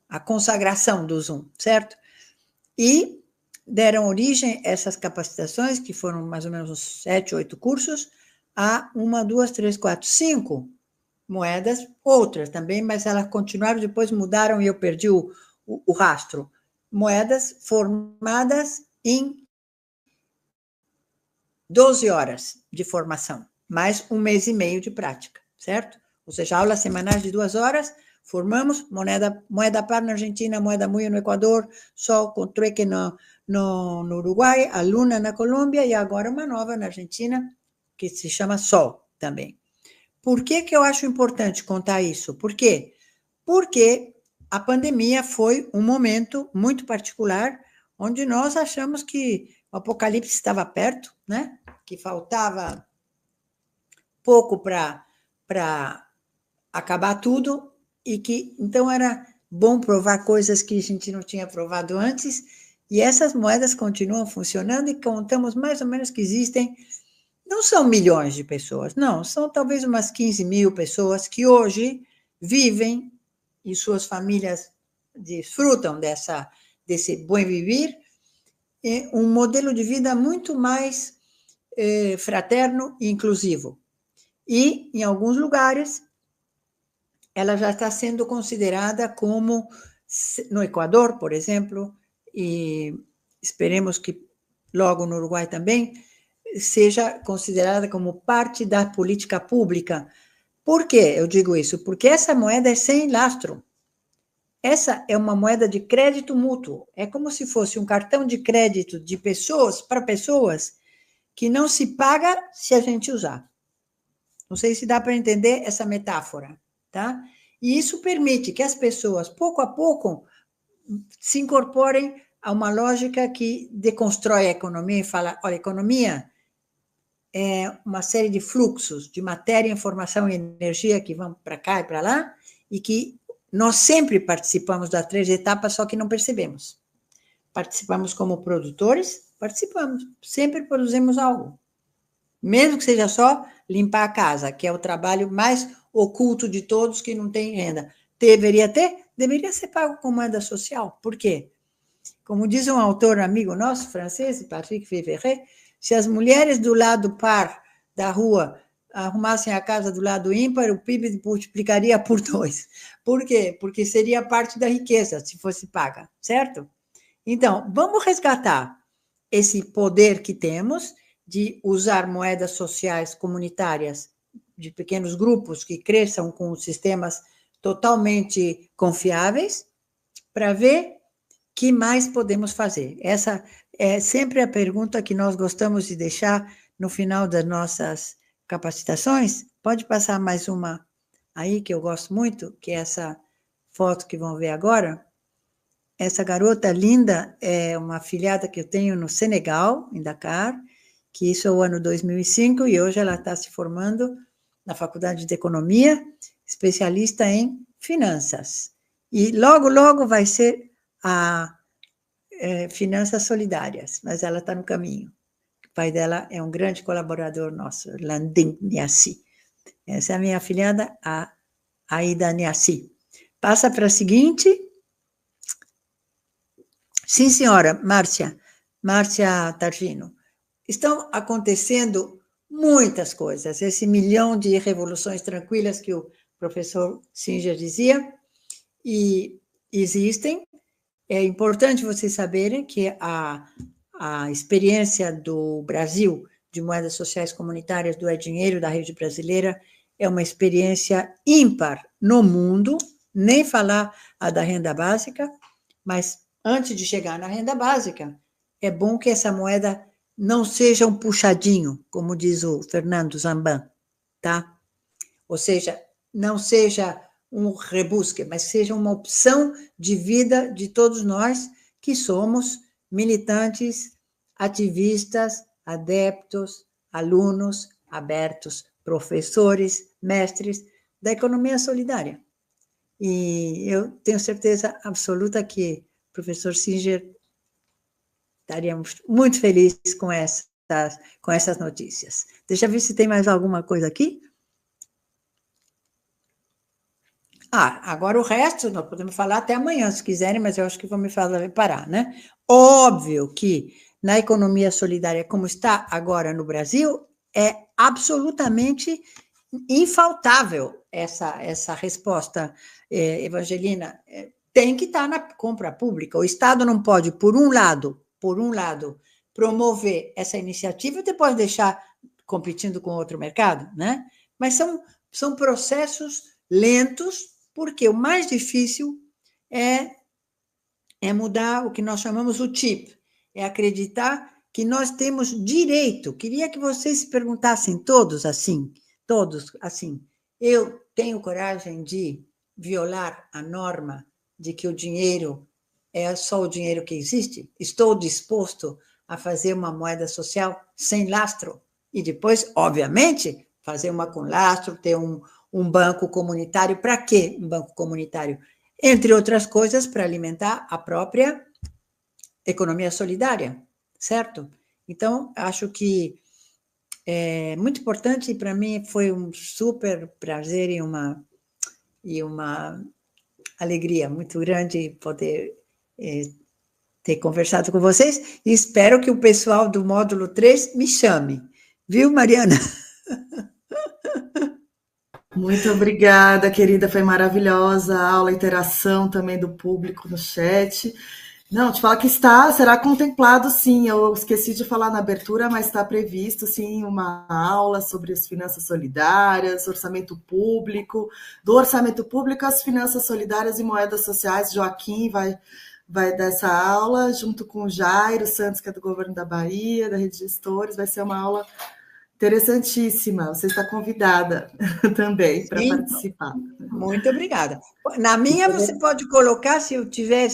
a consagração do Zoom, certo? E deram origem a essas capacitações, que foram mais ou menos uns 7, 8 cursos, a 1, 2, 3, 4, 5 moedas, outras também, mas elas continuaram, depois mudaram e eu perdi o rastro. Moedas formadas em 12 horas de formação, mais 1 mês e meio de prática, certo? Ou seja, aulas semanais de 2 horas, formamos moeda par na Argentina, moeda muia no Equador, sol com trueque no Uruguai, a luna na Colômbia e agora uma nova na Argentina, que se chama sol também. Por que eu acho importante contar isso? Por quê? Porque a pandemia foi um momento muito particular, onde nós achamos que o apocalipse estava perto, né? Que faltava pouco para acabar tudo, e que então era bom provar coisas que a gente não tinha provado antes, e essas moedas continuam funcionando, e contamos mais ou menos que existem, não são milhões de pessoas, não, são talvez umas 15 mil pessoas que hoje vivem e suas famílias desfrutam desse bom viver, um modelo de vida muito mais fraterno e inclusivo. E, em alguns lugares, ela já está sendo considerada como, no Equador, por exemplo, e esperemos que logo no Uruguai também, seja considerada como parte da política pública. Por que eu digo isso? Porque essa moeda é sem lastro. Essa é uma moeda de crédito mútuo. É como se fosse um cartão de crédito de pessoas para pessoas que não se paga se a gente usar. Não sei se dá para entender essa metáfora, tá? E isso permite que as pessoas, pouco a pouco, se incorporem a uma lógica que deconstrói a economia e fala, olha, a economia é uma série de fluxos de matéria, informação e energia que vão para cá e para lá, e que nós sempre participamos das 3 etapas, só que não percebemos. Participamos como produtores, participamos, sempre produzimos algo. Mesmo que seja só limpar a casa, que é o trabalho mais oculto de todos, que não tem renda. Deveria ser pago com moeda social. Por quê? Como diz um autor amigo nosso, francês, Patrick Féveret, se as mulheres do lado par da rua arrumassem a casa do lado ímpar, o PIB multiplicaria por 2. Por quê? Porque seria parte da riqueza, se fosse paga, certo? Então, vamos resgatar esse poder que temos de usar moedas sociais comunitárias de pequenos grupos que cresçam com sistemas totalmente confiáveis, para ver que mais podemos fazer. Essa é sempre a pergunta que nós gostamos de deixar no final das nossas capacitações. Pode passar mais uma aí, que eu gosto muito, que é essa foto que vão ver agora. Essa garota linda é uma afilhada que eu tenho no Senegal, em Dakar, que isso é o ano 2005, e hoje ela está se formando na Faculdade de Economia, especialista em finanças. E logo, logo vai ser a Finanças Solidárias, mas ela está no caminho. O pai dela é um grande colaborador nosso, Landin Niassi. Essa é a minha afilhada, a Aida Niassi. Passa para a seguinte. Sim, senhora, Márcia Targino. Estão acontecendo muitas coisas. Esse milhão de revoluções tranquilas que o professor Singer dizia, e existem. É importante vocês saberem que a experiência do Brasil de moedas sociais comunitárias do É Dinheiro, da rede brasileira, é uma experiência ímpar no mundo, nem falar a da renda básica, mas antes de chegar na renda básica, é bom que essa moeda não seja um puxadinho, como diz o Fernando Zamban, tá? Ou seja, não seja um rebusque, mas seja uma opção de vida de todos nós que somos militantes, ativistas, adeptos, alunos, abertos, professores, mestres da economia solidária. E eu tenho certeza absoluta que o professor Singer estaríamos muito felizes com essas notícias. Deixa eu ver se tem mais alguma coisa aqui. Agora o resto nós podemos falar até amanhã, se quiserem, mas eu acho que vou me parar, né? Óbvio que na economia solidária, como está agora no Brasil, é absolutamente infaltável essa resposta, Evangelina. Tem que estar na compra pública. O Estado não pode, por um lado, promover essa iniciativa e depois deixar competindo com outro mercado, né? Mas são processos lentos, porque o mais difícil é mudar o que nós chamamos o chip, é acreditar que nós temos direito. Queria que vocês se perguntassem todos assim, eu tenho coragem de violar a norma de que o dinheiro é só o dinheiro que existe? Estou disposto a fazer uma moeda social sem lastro? E depois, obviamente, fazer uma com lastro, ter um banco comunitário. Para quê um banco comunitário? Entre outras coisas, para alimentar a própria economia solidária, certo? Então, acho que é muito importante, e para mim foi um super prazer e uma alegria muito grande poder ter conversado com vocês, e espero que o pessoal do módulo 3 me chame. Viu, Mariana? Muito obrigada, querida, foi maravilhosa a aula, a interação também do público no chat. Não, te falar que será contemplado, sim, eu esqueci de falar na abertura, mas está previsto, sim, uma aula sobre as finanças solidárias, orçamento público, do orçamento público às finanças solidárias e moedas sociais. Joaquim vai dar essa aula, junto com o Jairo Santos, que é do governo da Bahia, da Rede Gestores. Vai ser uma aula interessantíssima. Você está convidada também para participar. Muito obrigada. Na minha, você pode colocar, se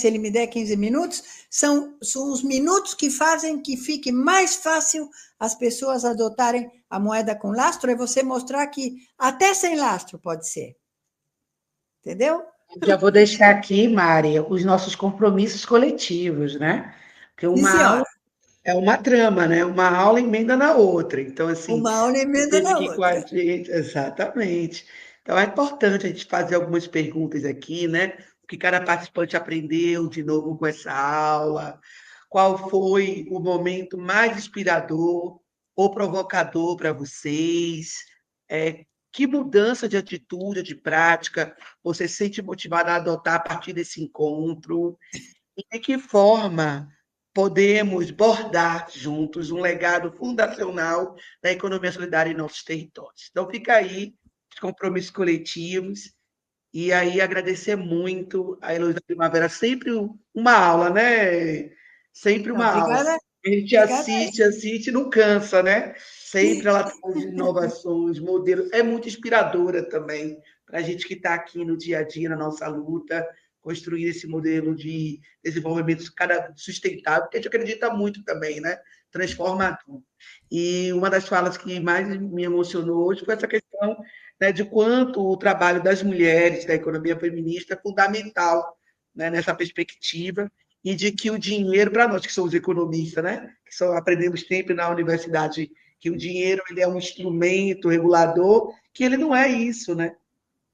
ele me der 15 minutos, são os minutos que fazem que fique mais fácil as pessoas adotarem a moeda com lastro, é você mostrar que até sem lastro pode ser. Entendeu? Já vou deixar aqui, Mari, os nossos compromissos coletivos, né? Porque uma aula é uma trama, né? Uma aula emenda na outra. Então, assim. Uma aula emenda na outra. Com a gente, exatamente. Então, é importante a gente fazer algumas perguntas aqui, né? O que cada participante aprendeu de novo com essa aula? Qual foi o momento mais inspirador ou provocador para vocês? Que mudança de atitude, de prática, você se sente motivado a adotar a partir desse encontro? E de que forma podemos bordar juntos um legado fundacional da economia solidária em nossos territórios? Então, fica aí os compromissos coletivos. E aí, agradecer muito a Heloísa Primavera. Sempre uma aula, né? Sempre uma aula. A gente assiste, não cansa, né? Sempre ela traz inovações, modelos. É muito inspiradora também para a gente que está aqui no dia a dia, na nossa luta, construir esse modelo de desenvolvimento sustentável, porque a gente acredita muito também, né? Transforma tudo. E uma das falas que mais me emocionou hoje foi essa questão, né, de quanto o trabalho das mulheres, da economia feminista, é fundamental, né, nessa perspectiva, e de que o dinheiro, para nós que somos economistas, né, que só aprendemos sempre na universidade que o dinheiro ele é um instrumento regulador, que ele não é isso, né?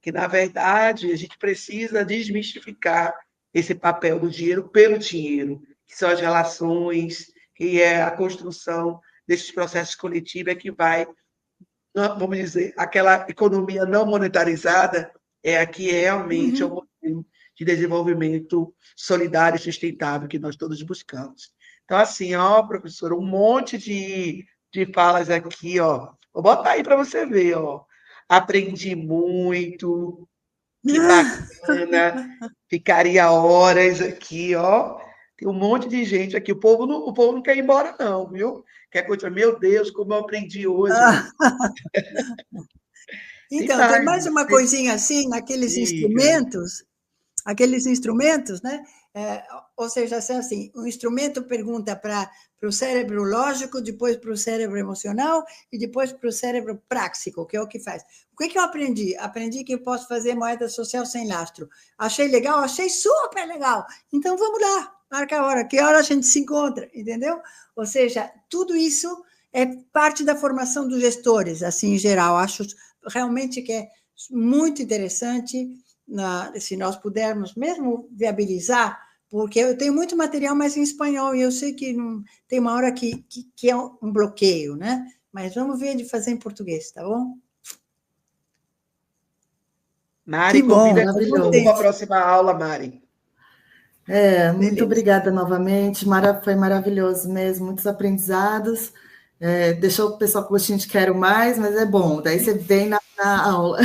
Que, na verdade, a gente precisa desmistificar esse papel do dinheiro pelo dinheiro, que são as relações, que é a construção desses processos coletivos, é que vai, vamos dizer, aquela economia não monetarizada é a que realmente é o modelo de desenvolvimento solidário e sustentável que nós todos buscamos. Então, assim, ó, professora, um monte de falas aqui, ó. Vou botar aí para você ver, ó. Aprendi muito, que bacana, ficaria horas aqui, ó. Tem um monte de gente aqui, o povo não quer ir embora não, viu? Quer continuar, meu Deus, como eu aprendi hoje. Então, tem mais uma coisinha assim, naqueles instrumentos, né? Ou seja, assim, o instrumento pergunta para o cérebro lógico, depois para o cérebro emocional e depois para o cérebro práxico, que é o que faz. O que eu aprendi? Aprendi que eu posso fazer moeda social sem lastro. Achei legal? Achei super legal. Então, vamos lá, marca a hora. Que hora a gente se encontra, entendeu? Ou seja, tudo isso é parte da formação dos gestores, assim, em geral. Acho realmente que é muito interessante, se nós pudermos mesmo viabilizar, porque eu tenho muito material, mas em espanhol, e eu sei que não, tem uma hora que é um bloqueio, né? Mas vamos ver de fazer em português, tá bom? Mari, convida para a próxima aula, Mari. Muito obrigada novamente, foi maravilhoso mesmo, muitos aprendizados. Deixou o pessoal com gostinho de quero mais, mas é bom, daí você vem na aula.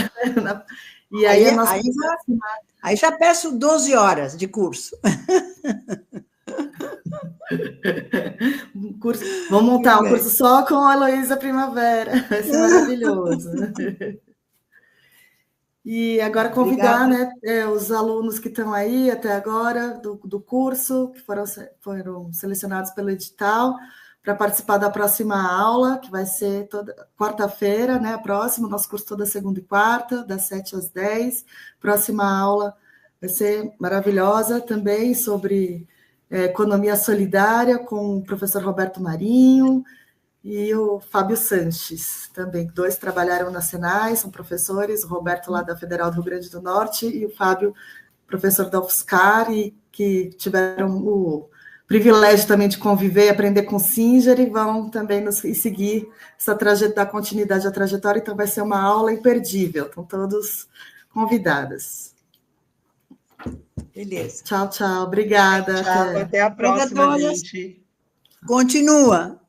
E aí já peço 12 horas de curso. Vamos montar um curso só com a Heloísa Primavera, vai ser maravilhoso. E agora convidar, né, os alunos que estão aí até agora do curso, que foram selecionados pelo edital, para participar da próxima aula, que vai ser toda quarta-feira, né? A próxima, nosso curso toda segunda e quarta, das 7 às 10. Próxima aula vai ser maravilhosa também, sobre economia solidária, com o professor Roberto Marinho e o Fábio Sanches, também. 2 trabalharam na Senai, são professores, o Roberto lá da Federal do Rio Grande do Norte e o Fábio, professor da UFSCar, e que tiveram o privilégio também de conviver e aprender com o Singer, e vão também seguir da continuidade da trajetória, então vai ser uma aula imperdível, estão todos convidadas. Beleza. Tchau, tchau, obrigada. Tchau, até a próxima, gente. Continua.